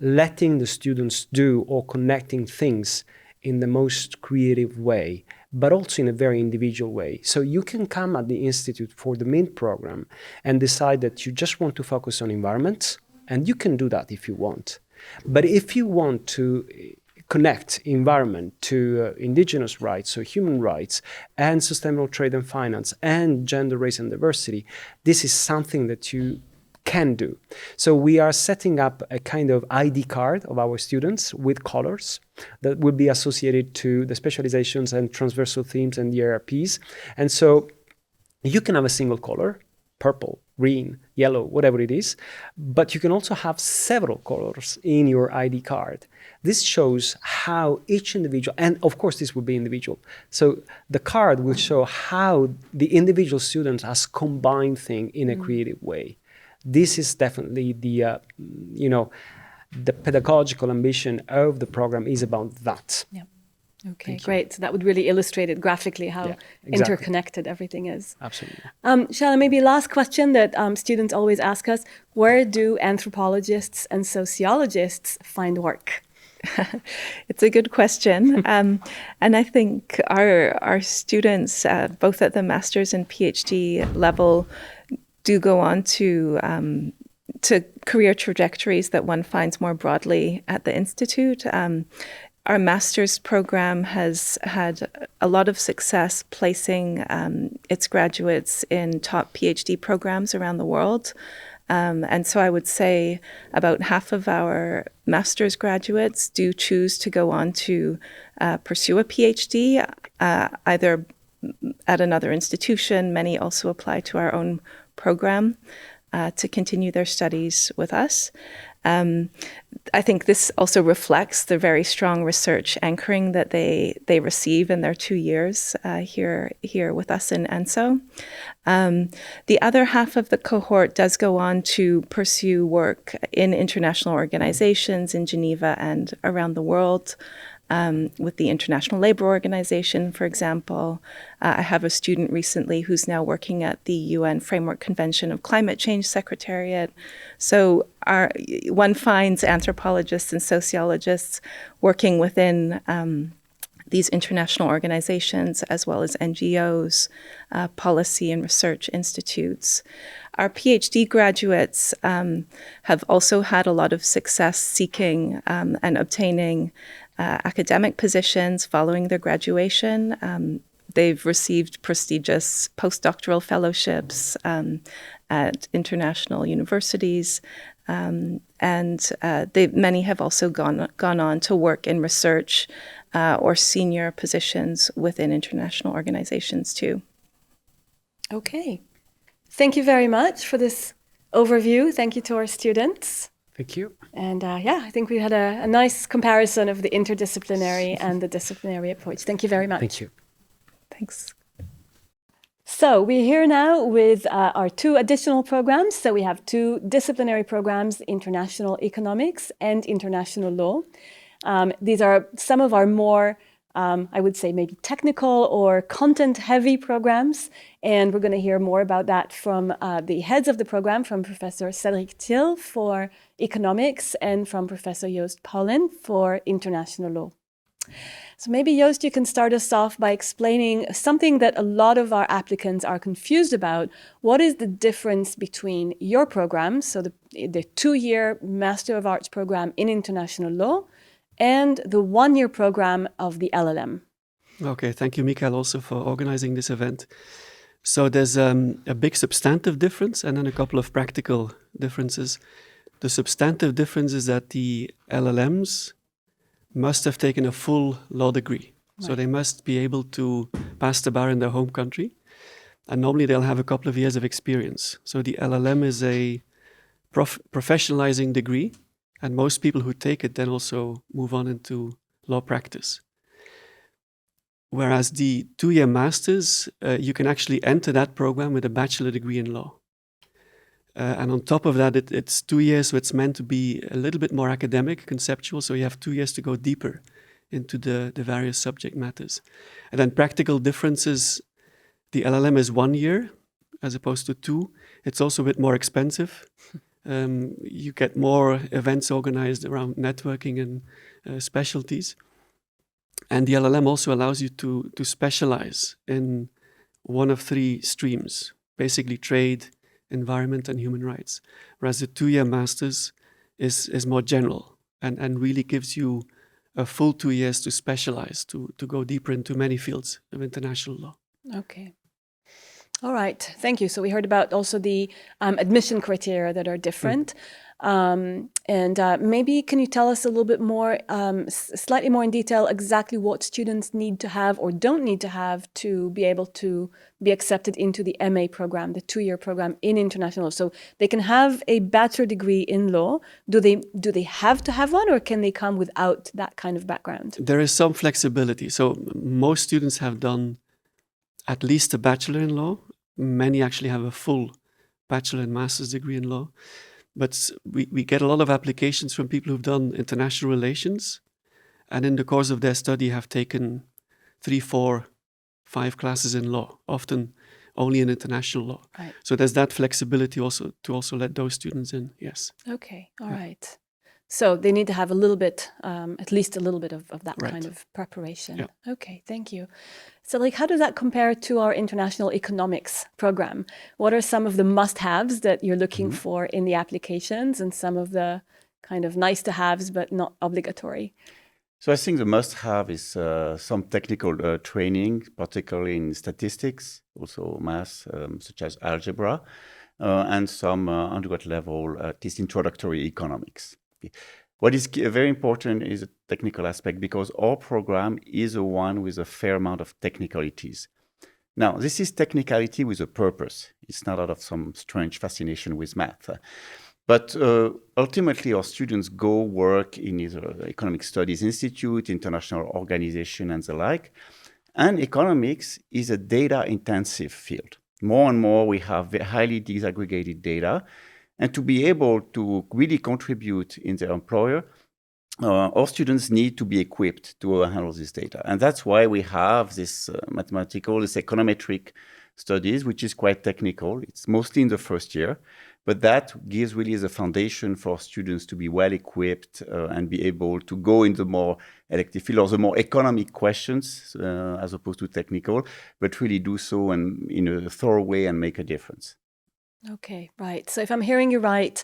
letting the students do or connecting things in the most creative way, but also in a very individual way. So you can come at the Institute for the MINT program and decide that you just want to focus on environment, and you can do that if you want. But if you want to connect environment to indigenous rights, so human rights, and sustainable trade and finance, and gender, race, and diversity, this is something that you can do. So we are setting up a kind of ID card of our students with colors that will be associated to the specializations and transversal themes and the ARPs. And so you can have a single color, purple, green, yellow, whatever it is, but you can also have several colors in your ID card. This shows how each individual, and of course this will be individual, so the card will show how the individual student has combined things in a creative way. This is definitely the pedagogical ambition of the program is about that. Yeah. Okay, great. So that would really illustrate it graphically how interconnected everything is. Absolutely. Sela, maybe last question that students always ask us: where do anthropologists and sociologists find work? It's a good question. And I think our students, both at the master's and PhD level, do go on to career trajectories that one finds more broadly at the Institute. Our master's program has had a lot of success placing its graduates in top PhD programs around the world. And so I would say about half of our master's graduates do choose to go on to pursue a PhD, either at another institution. Many also apply to our own program to continue their studies with us. I think this also reflects the very strong research anchoring that they receive in their 2 years here with us in ENSO. The other half of the cohort does go on to pursue work in international organizations in Geneva and around the world. With the International Labour Organization, for example. I have a student recently who's now working at the UN Framework Convention of Climate Change Secretariat. So one finds anthropologists and sociologists working within these international organizations, as well as NGOs, policy and research institutes. Our PhD graduates have also had a lot of success seeking and obtaining academic positions following their graduation. They've received prestigious postdoctoral fellowships at international universities, and many have also gone on to work in research or senior positions within international organizations too. Okay. Thank you very much for this overview. Thank you to our students. Thank you. And I think we had a nice comparison of the interdisciplinary and the disciplinary approach. Thank you very much. Thank you. Thanks. So we're here now with our 2 additional programs. So we have 2 disciplinary programs, International Economics and International Law. These are some of our more, I would say, maybe technical or content-heavy programs. And we're going to hear more about that from the heads of the program, from Professor Cédric Thiel for Economics and from Professor Joost Paulin for International Law. So maybe, Joost, you can start us off by explaining something that a lot of our applicants are confused about. What is the difference between your program, so the 2-year Master of Arts program in International Law, and the 1-year program of the LLM? Okay, thank you, Michal, also for organizing this event. So there's a big substantive difference and then a couple of practical differences. The substantive difference is that the LLMs must have taken a full law degree. Right. So they must be able to pass the bar in their home country. And normally they'll have a couple of years of experience. So the LLM is a professionalizing degree. And most people who take it then also move on into law practice. Whereas the 2-year masters, you can actually enter that program with a bachelor degree in law. And on top of that, it's 2 years, so it's meant to be a little bit more academic, conceptual, so you have 2 years to go deeper into the various subject matters. And then practical differences, the LLM is 1 year as opposed to 2. It's also a bit more expensive. You get more events organized around networking and specialties. And the LLM also allows you to specialize in one of 3 streams, basically trade, environment, and human rights. Whereas the 2-year masters is more general and really gives you a full 2 years to specialize, to go deeper into many fields of international law. Okay. All right, thank you. So we heard about also the admission criteria that are different. Maybe can you tell us a little bit more, slightly more in detail, exactly what students need to have or don't need to have to be able to be accepted into the MA program, the 2-year program in international law? So they can have a bachelor degree in law. Do they have to have one, or can they come without that kind of background? There is some flexibility. So most students have done at least a bachelor in law. Many actually have a full bachelor and master's degree in law. But we get a lot of applications from people who've done international relations and in the course of their study have taken 3, 4, 5 classes in law, often only in international law. Right. So there's that flexibility also to also let those students in, yes. Okay, all right. So they need to have a little bit, at least a little bit of that Right. kind of preparation. Yeah. Okay, thank you. So how does that compare to our international economics program? What are some of the must-haves that you're looking for in the applications and some of the kind of nice-to-haves but not obligatory? So I think the must-have is some technical training, particularly in statistics, also math, such as algebra, and some undergrad level, at least introductory economics. What is very important is the technical aspect, because our program is a one with a fair amount of technicalities. Now, this is technicality with a purpose. It's not out of some strange fascination with math. But ultimately, our students go work in either Economic Studies Institute, international organization, and the like. And economics is a data-intensive field. More and more, we have highly disaggregated data. And to be able to really contribute in their employer, our students need to be equipped to handle this data. And that's why we have this this econometric studies, which is quite technical. It's mostly in the first year, but that gives really the foundation for students to be well equipped and be able to go in the more elective field or the more economic questions as opposed to technical, but really do so in a thorough way and make a difference. Okay, right. So if I'm hearing you right,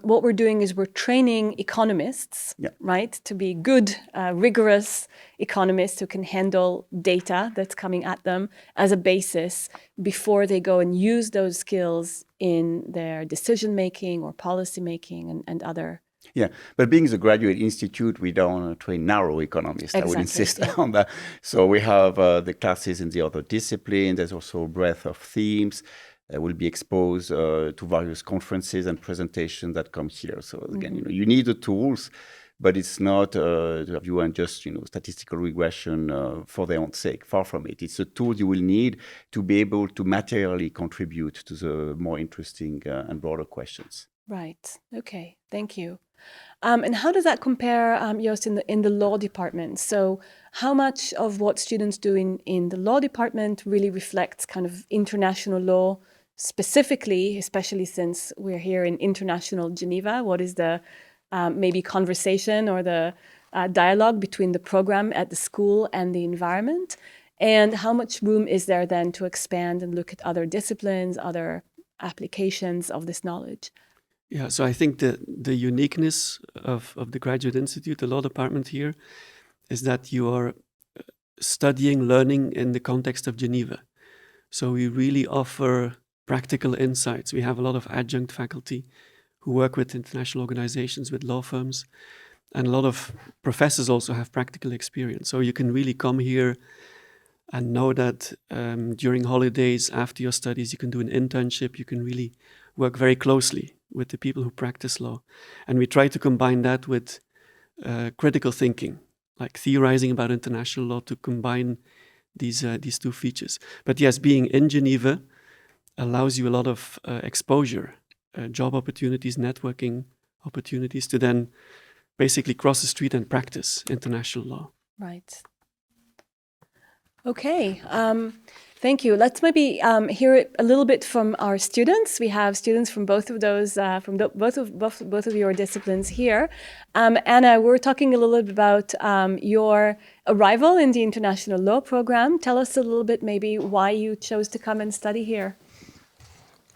what we're doing is we're training economists, right, to be good, rigorous economists who can handle data that's coming at them as a basis before they go and use those skills in their decision-making or policy-making and other. Yeah, but being the graduate institute, we don't train narrow economists. Exactly, I would insist on that. So we have the classes in the other disciplines. There's also a breadth of themes. Will be exposed to various conferences and presentations that come here. So again, you need the tools, but it's not to have you and just statistical regression for their own sake. Far from it. It's the tools you will need to be able to materially contribute to the more interesting and broader questions. Right. Okay. Thank you. And how does that compare, Joost, in the law department? So how much of what students do in the law department really reflects kind of international law specifically, especially since we're here in International Geneva? What is the maybe conversation or the dialogue between the program at the school and the environment? And how much room is there then to expand and look at other disciplines, other applications of this knowledge? Yeah, so I think the uniqueness of the Graduate Institute, the law department here, is that you are studying, learning in the context of Geneva. So we really offer practical insights. We have a lot of adjunct faculty who work with international organizations, with law firms, and a lot of professors also have practical experience. So you can really come here and know that during holidays, after your studies, you can do an internship. You can really work very closely with the people who practice law. And we try to combine that with critical thinking, like theorizing about international law, to combine these two features. But yes, being in Geneva allows you a lot of exposure, job opportunities, networking opportunities to then basically cross the street and practice international law. Right. Okay. Thank you. Let's maybe hear a little bit from our students. We have students from both of those, both of your disciplines here. Anna, we're talking a little bit about your arrival in the international law program. Tell us a little bit maybe why you chose to come and study here.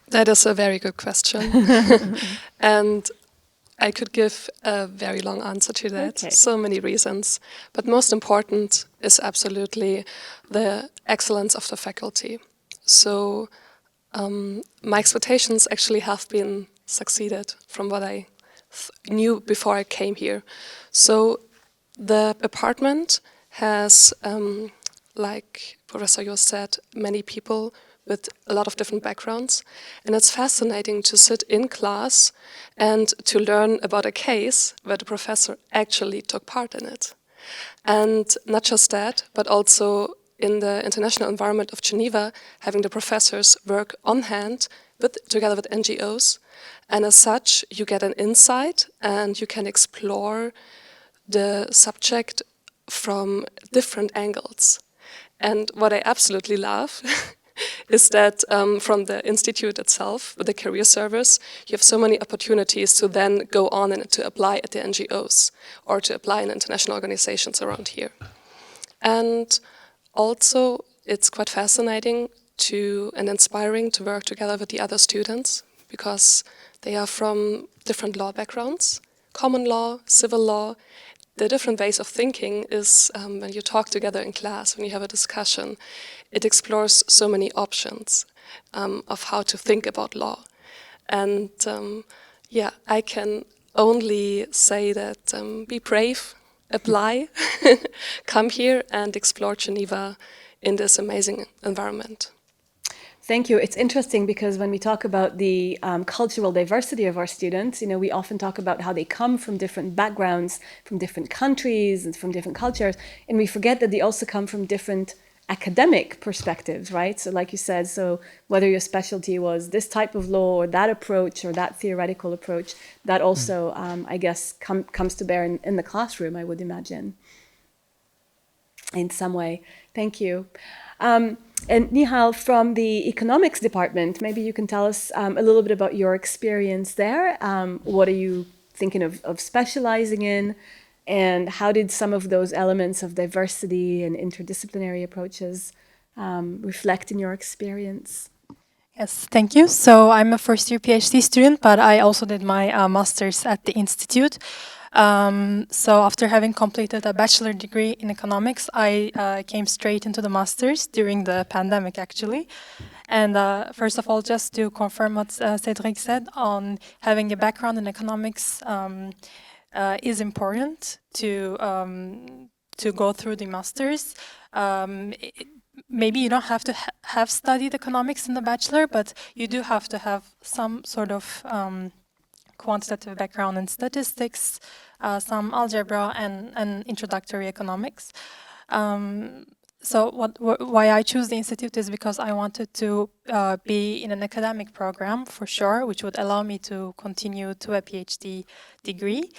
That is a very good question. And I could give a very long answer to that. Okay. So many reasons. But most important is absolutely the excellence of the faculty. So my expectations actually have been succeeded from what I knew before I came here. So the department has, like Professor Joost said, many people with a lot of different backgrounds. And it's fascinating to sit in class and to learn about a case where the professor actually took part in it. And not just that, but also in the international environment of Geneva, having the professors work on hand together with NGOs. And as such, you get an insight and you can explore the subject from different angles. And what I absolutely love is that from the institute itself, with the career service, you have so many opportunities to then go on and to apply at the NGOs or to apply in international organizations around here. And also, it's quite fascinating and inspiring to work together with the other students because they are from different law backgrounds, common law, civil law. the different ways of thinking is when you talk together in class, when you have a discussion, it explores so many options of how to think about law. And yeah, I can only say that be brave, apply, come here and explore Geneva in this amazing environment. Thank you. It's interesting because when we talk about the cultural diversity of our students, we often talk about how they come from different backgrounds, from different countries and from different cultures, and we forget that they also come from different academic perspectives, right? So like you said, so whether your specialty was this type of law or that approach or that theoretical approach, that also, I guess, comes to bear in the classroom, I would imagine, in some way. Thank you. And Michal, from the economics department, maybe you can tell us a little bit about your experience there. What are you thinking of specializing in? And how did some of those elements of diversity and interdisciplinary approaches reflect in your experience? Yes, thank you. So I'm a first-year PhD student, but I also did my master's at the Institute. So after having completed a bachelor degree in economics, I came straight into the master's during the pandemic, actually. And first of all, just to confirm what Cedric said on having a background in economics is important to go through the master's. Maybe you don't have to have studied economics in the bachelor, but you do have to have some sort of quantitative background in statistics, some algebra, and introductory economics. So why I choose the Institute is because I wanted to be in an academic program, for sure, which would allow me to continue to a PhD degree.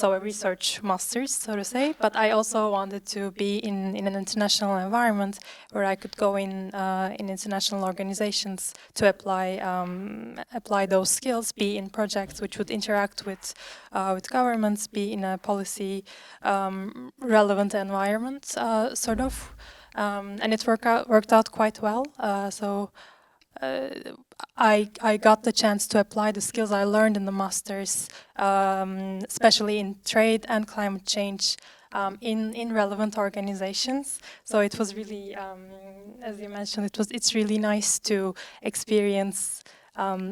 So a research master's, so to say, but I also wanted to be in an international environment where I could go in international organizations to apply those skills, be in projects which would interact with governments, be in a policy relevant environment, sort of, and it worked out quite well. I got the chance to apply the skills I learned in the masters, especially in trade and climate change, in relevant organizations. So it was really, as you mentioned, it's really nice to experience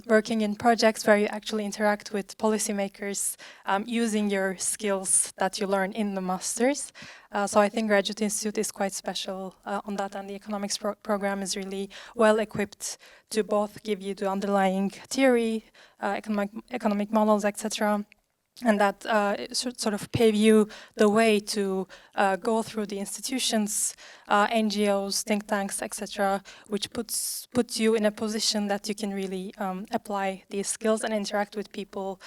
working in projects where you actually interact with policymakers using your skills that you learn in the masters. So I think Graduate Institute is quite special on that, and the economics program is really well equipped to both give you the underlying theory, economic models, etc., and that should sort of pave you the way to go through the institutions, NGOs, think tanks, etc., which puts you in a position that you can really apply these skills and interact with people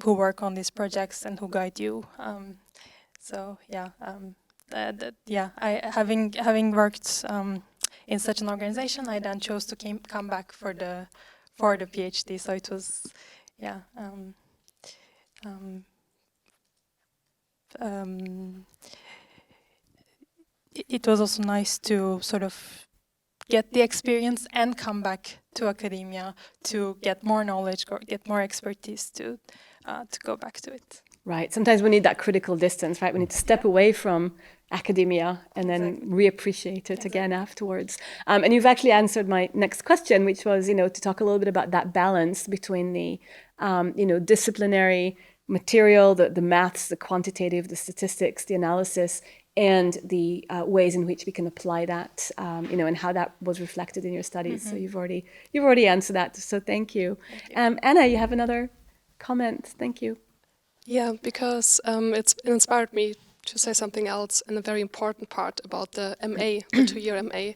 who work on these projects and who guide you. So yeah, having worked in such an organization, I then chose to come back for the PhD. So it was, yeah. It was also nice to sort of get the experience and come back to academia to get more knowledge, get more expertise to go back to it. Right. Sometimes we need that critical distance, right? We need to step away from academia and then reappreciate it again afterwards. And you've actually answered my next question, which was, to talk a little bit about that balance between the, disciplinary material, the maths, the quantitative, the statistics, the analysis, and the ways in which we can apply that, and how that was reflected in your studies. Mm-hmm. So you've already answered that. So thank you. Anna, you have another comment. Thank you. Yeah, because it's inspired me to say something else, and a very important part about the MA, the 2-year MA.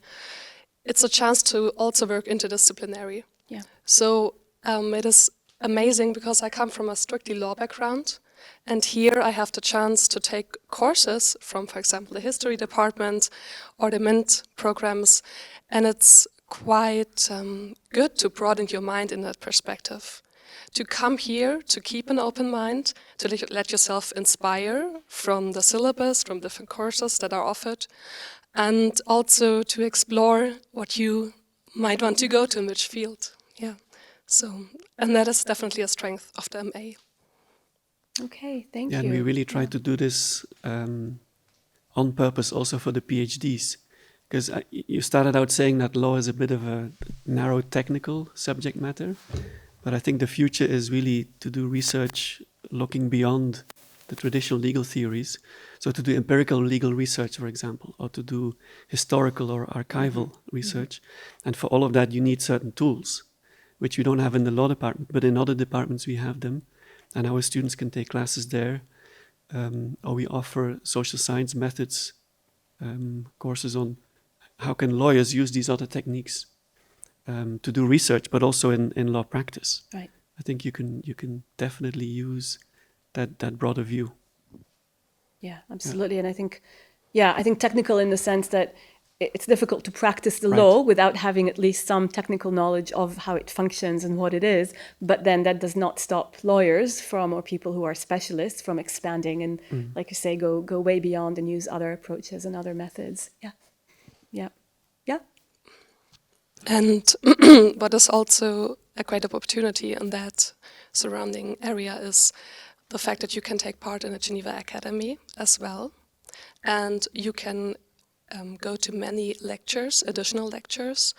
It's a chance to also work interdisciplinary. Yeah. So it is amazing because I come from a strictly law background, and here I have the chance to take courses from, for example, the history department or the MINT programs, and it's quite good to broaden your mind in that perspective. To come here, to keep an open mind, to let yourself inspire from the syllabus, from different courses that are offered, and also to explore what you might want to go to in which field. Yeah. So, and that is definitely a strength of the MA. Okay, thank Yeah, you. and we really try to do this on purpose also for the PhDs. Because you started out saying that law is a bit of a narrow technical subject matter, but I think the future is really to do research looking beyond the traditional legal theories. So to do empirical legal research, for example, or to do historical or archival research. And for all of that, you need certain tools, which we don't have in the law department, but in other departments we have them. And our students can take classes there, or we offer social science methods courses on how can lawyers use these other techniques to do research, but also in law practice. Right. I think you can definitely use that broader view. Yeah, absolutely. Yeah. And I think technical in the sense that it's difficult to practice the law without having at least some technical knowledge of how it functions and what it is. But then that does not stop lawyers or people who are specialists from expanding and, like you say, go way beyond and use other approaches and other methods. Yeah. Yeah. Yeah. And what is also a great opportunity in that surrounding area is the fact that you can take part in a Geneva Academy as well. And you can go to many lectures, additional lectures,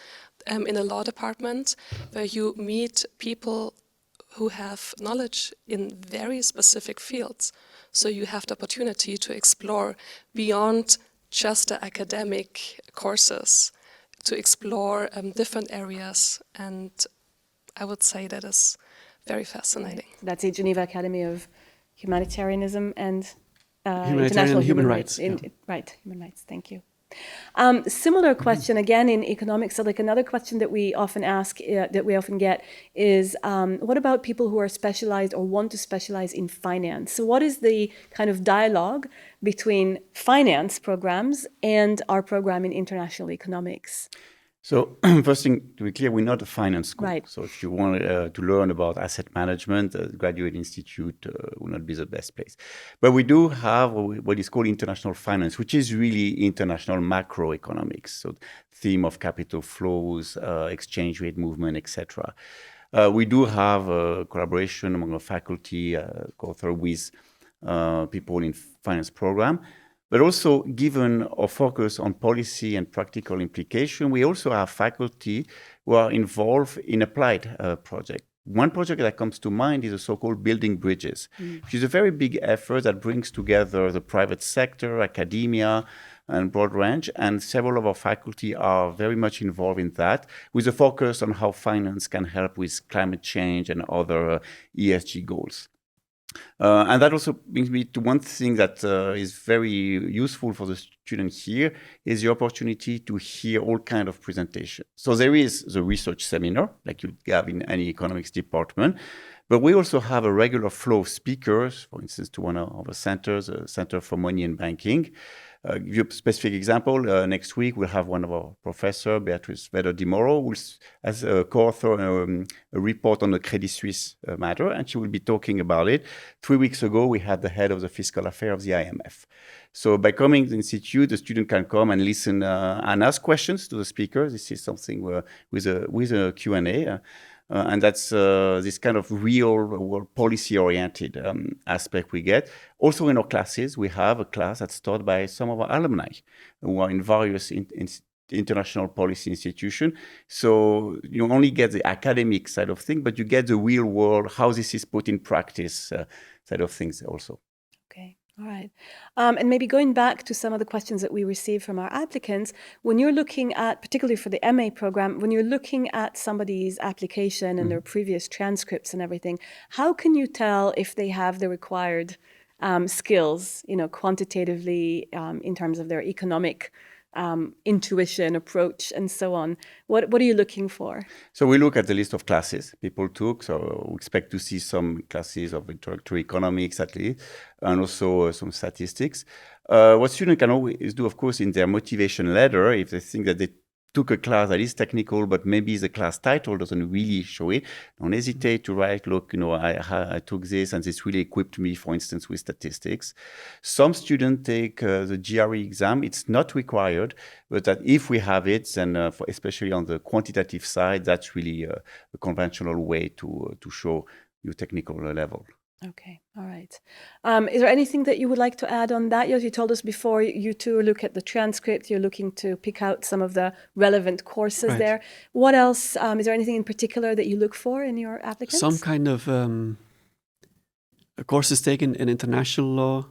in a law department where you meet people who have knowledge in very specific fields. So you have the opportunity to explore beyond just the academic courses, to explore different areas. And I would say that is very fascinating. Right. That's the Geneva Academy of Humanitarianism and International Human Rights. Right, human rights, thank you. Similar question again in economics. So like another question that we often ask, that we often get is, what about people who are specialized or want to specialize in finance? So what is the kind of dialogue between finance programs and our program in international economics? So first thing to be clear, we're not a finance school. Right. So if you want to learn about asset management, Graduate Institute will not be the best place. But we do have what is called international finance, which is really international macroeconomics. So theme of capital flows, exchange rate movement, etc. We do have a collaboration among the faculty, co-author with people in finance program. But also, given our focus on policy and practical implication, we also have faculty who are involved in applied projects. One project that comes to mind is the so-called Building Bridges, which is a very big effort that brings together the private sector, academia, and broad range. And several of our faculty are very much involved in that, with a focus on how finance can help with climate change and other ESG goals. And that also brings me to one thing that is very useful for the student here, is the opportunity to hear all kinds of presentations. So there is the research seminar, like you have in any economics department, but we also have a regular flow of speakers, for instance, to one of our centers, the Center for Money and Banking. Give you a specific example. Next week, we'll have one of our professors, Beatrice Vedder-Di Moro, who has a co-author a report on the Credit Suisse matter, and she will be talking about it. 3 weeks ago, we had the head of the fiscal affairs of the IMF. So by coming to the institute, the student can come and listen and ask questions to the speaker. This is something with a Q&A. And that's this kind of real policy-oriented aspect we get. Also in our classes, we have a class that's taught by some of our alumni who are in various international policy institutions. So you only get the academic side of things, but you get the real world, how this is put in practice side of things also. Okay. All right. And maybe going back to some of the questions that we received from our applicants, when you're looking at, particularly for the MA program, when you're looking at somebody's application and their previous transcripts and everything, how can you tell if they have the required skills, quantitatively in terms of their economic intuition, approach, and so on? What are you looking for? So we look at the list of classes people took. So we expect to see some classes of introductory economics at least, and also some statistics. What students can always do, of course, in their motivation letter, if they think that they took a class that is technical, but maybe the class title doesn't really show it, don't hesitate to write, look, I took this and this really equipped me, for instance, with statistics. Some students take the GRE exam. It's not required, but that if we have it, then especially on the quantitative side, that's really a conventional way to show your technical level. Okay, all right. Is there anything that you would like to add on that? You told us before you two look at the transcript, you're looking to pick out some of the relevant courses there. What else? Is there anything in particular that you look for in your applicants? Some kind of courses taken in international law,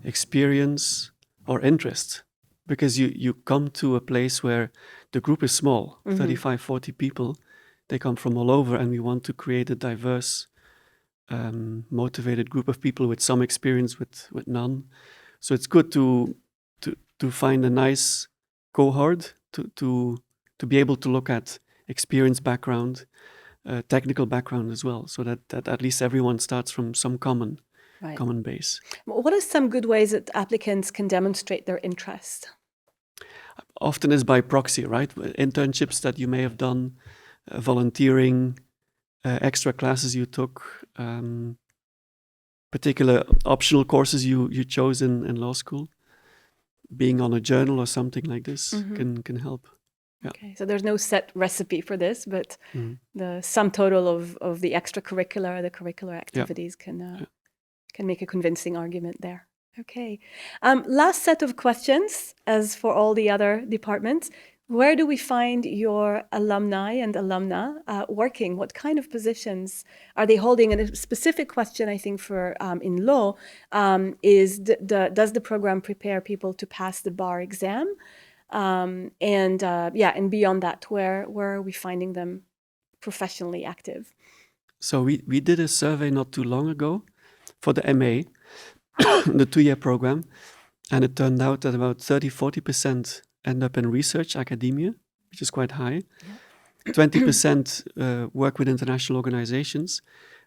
experience or interest. Because you come to a place where the group is small, 35, 40 people. They come from all over, and we want to create a diverse, motivated group of people with some experience, with none. So it's good to find a nice cohort to be able to look at experience background, technical background as well, so that at least everyone starts from some common base. What are some good ways that applicants can demonstrate their interest? Often is by proxy, right? Internships that you may have done, volunteering, extra classes you took, particular optional courses you chose in law school. Being on a journal or something like this can help. Yeah. Okay, so there's no set recipe for this, but the sum total of the extracurricular, the curricular activities can make a convincing argument there. Okay. Last set of questions, as for all the other departments. Where do we find your alumni and alumna working? What kind of positions are they holding? And a specific question, I think, for in law is does the program prepare people to pass the bar exam? And beyond that, where are we finding them professionally active? So we did a survey not too long ago for the MA, the 2-year program, and it turned out that about 30-40% end up in research academia, which is quite high. 20% work with international organizations,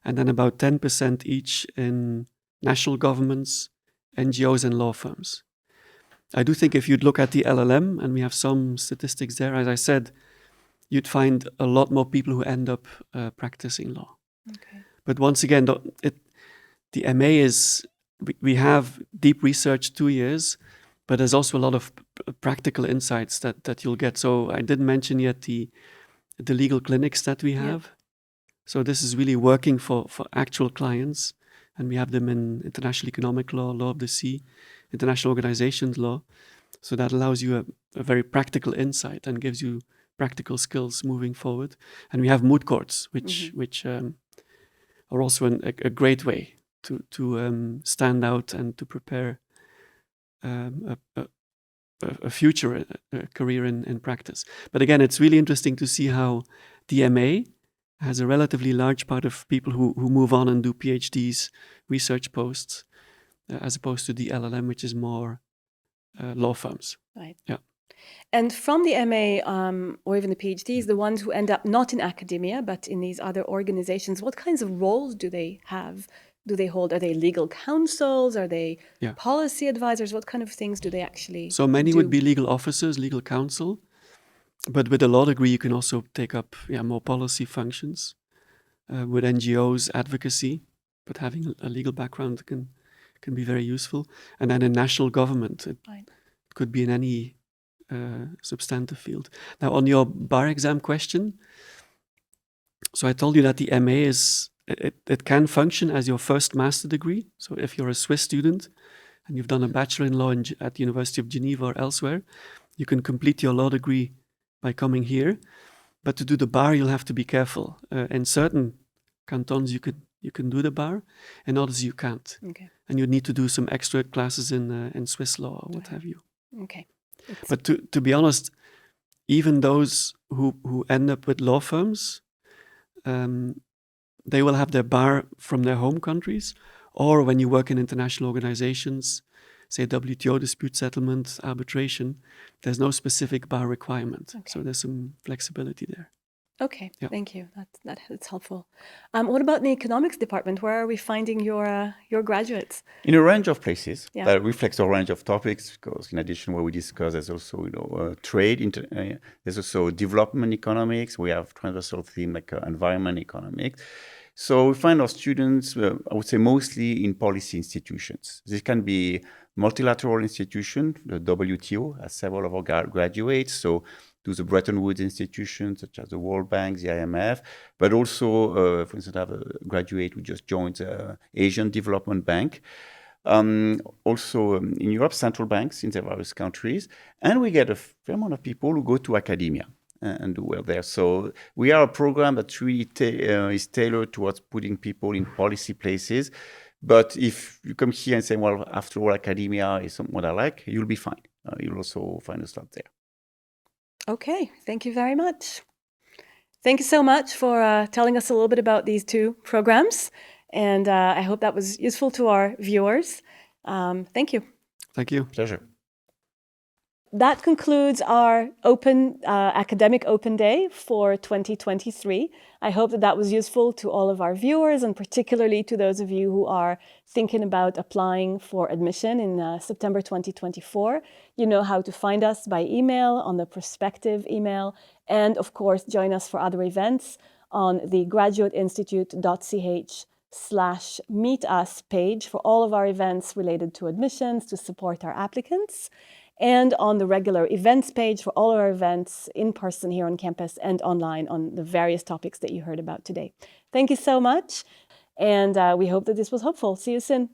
and then about 10% each in national governments, NGOs, and law firms. I do think if you'd look at the LLM, and we have some statistics there, as I said, you'd find a lot more people who end up practicing law. Okay. But once again, the MA is, we have deep research 2 years, but there's also a lot of practical insights that you'll get. So I didn't mention yet the legal clinics that we have. So this is really working for actual clients, and we have them in international economic law, law of the sea, international organizations law. So that allows you a very practical insight and gives you practical skills moving forward. And we have moot courts, which are also a great way to stand out and to prepare a future career in practice. But again, it's really interesting to see how the MA has a relatively large part of people who move on and do PhDs, research posts, as opposed to the LLM, which is more law firms. Right. Yeah. And from the MA or even the PhDs, the ones who end up not in academia, but in these other organizations, what kinds of roles do they have? Do they hold? Are they legal counsels? Are they policy advisors? What kind of things do they actually So many do? would be legal officers, legal counsel. But with a law degree, you can also take up more policy functions. With NGOs, advocacy, but having a legal background can be very useful. And then in national government, it could be in any substantive field. Now, on your bar exam question, so I told you that the MA it can function as your first master degree. So if you're a Swiss student and you've done a bachelor in law at the University of Geneva or elsewhere, you can complete your law degree by coming here. But to do the bar, you'll have to be careful. In certain cantons, you can do the bar, and others you can't. Okay. And you need to do some extra classes in Swiss law or what have you. Okay. But to be honest, even those who end up with law firms, they will have their bar from their home countries, or when you work in international organizations, say WTO, dispute settlement, arbitration, there's no specific bar requirement. Okay. So there's some flexibility there. Okay, thank you. That's helpful. What about the economics department? Where are we finding your graduates? In a range of places that reflects a range of topics, because in addition what we discuss, there's also trade, there's also development economics, we have transversal theme like environment economics. So we find our students, I would say mostly in policy institutions. This can be multilateral institution, the WTO has several of our graduates, so to the Bretton Woods institutions, such as the World Bank, the IMF, but also, for instance, I have a graduate who just joined the Asian Development Bank. Also in Europe, central banks in the various countries. And we get a fair amount of people who go to academia and do well there. So we are a program that really is tailored towards putting people in policy places. But if you come here and say, well, after all, academia is what I like, you'll be fine. You'll also find a slot there. Okay, thank you very much. Thank you so much for telling us a little bit about these two programs. And I hope that was useful to our viewers. Thank you. Thank you. Pleasure. That concludes our academic open day for 2023. I hope that that was useful to all of our viewers, and particularly to those of you who are thinking about applying for admission in September 2024. You know how to find us by email, on the prospective email, and of course, join us for other events on the graduateinstitute.ch/meetus page for all of our events related to admissions to support our applicants, and on the regular events page for all of our events in person here on campus and online on the various topics that you heard about today. Thank you so much, and we hope that this was helpful. See you soon.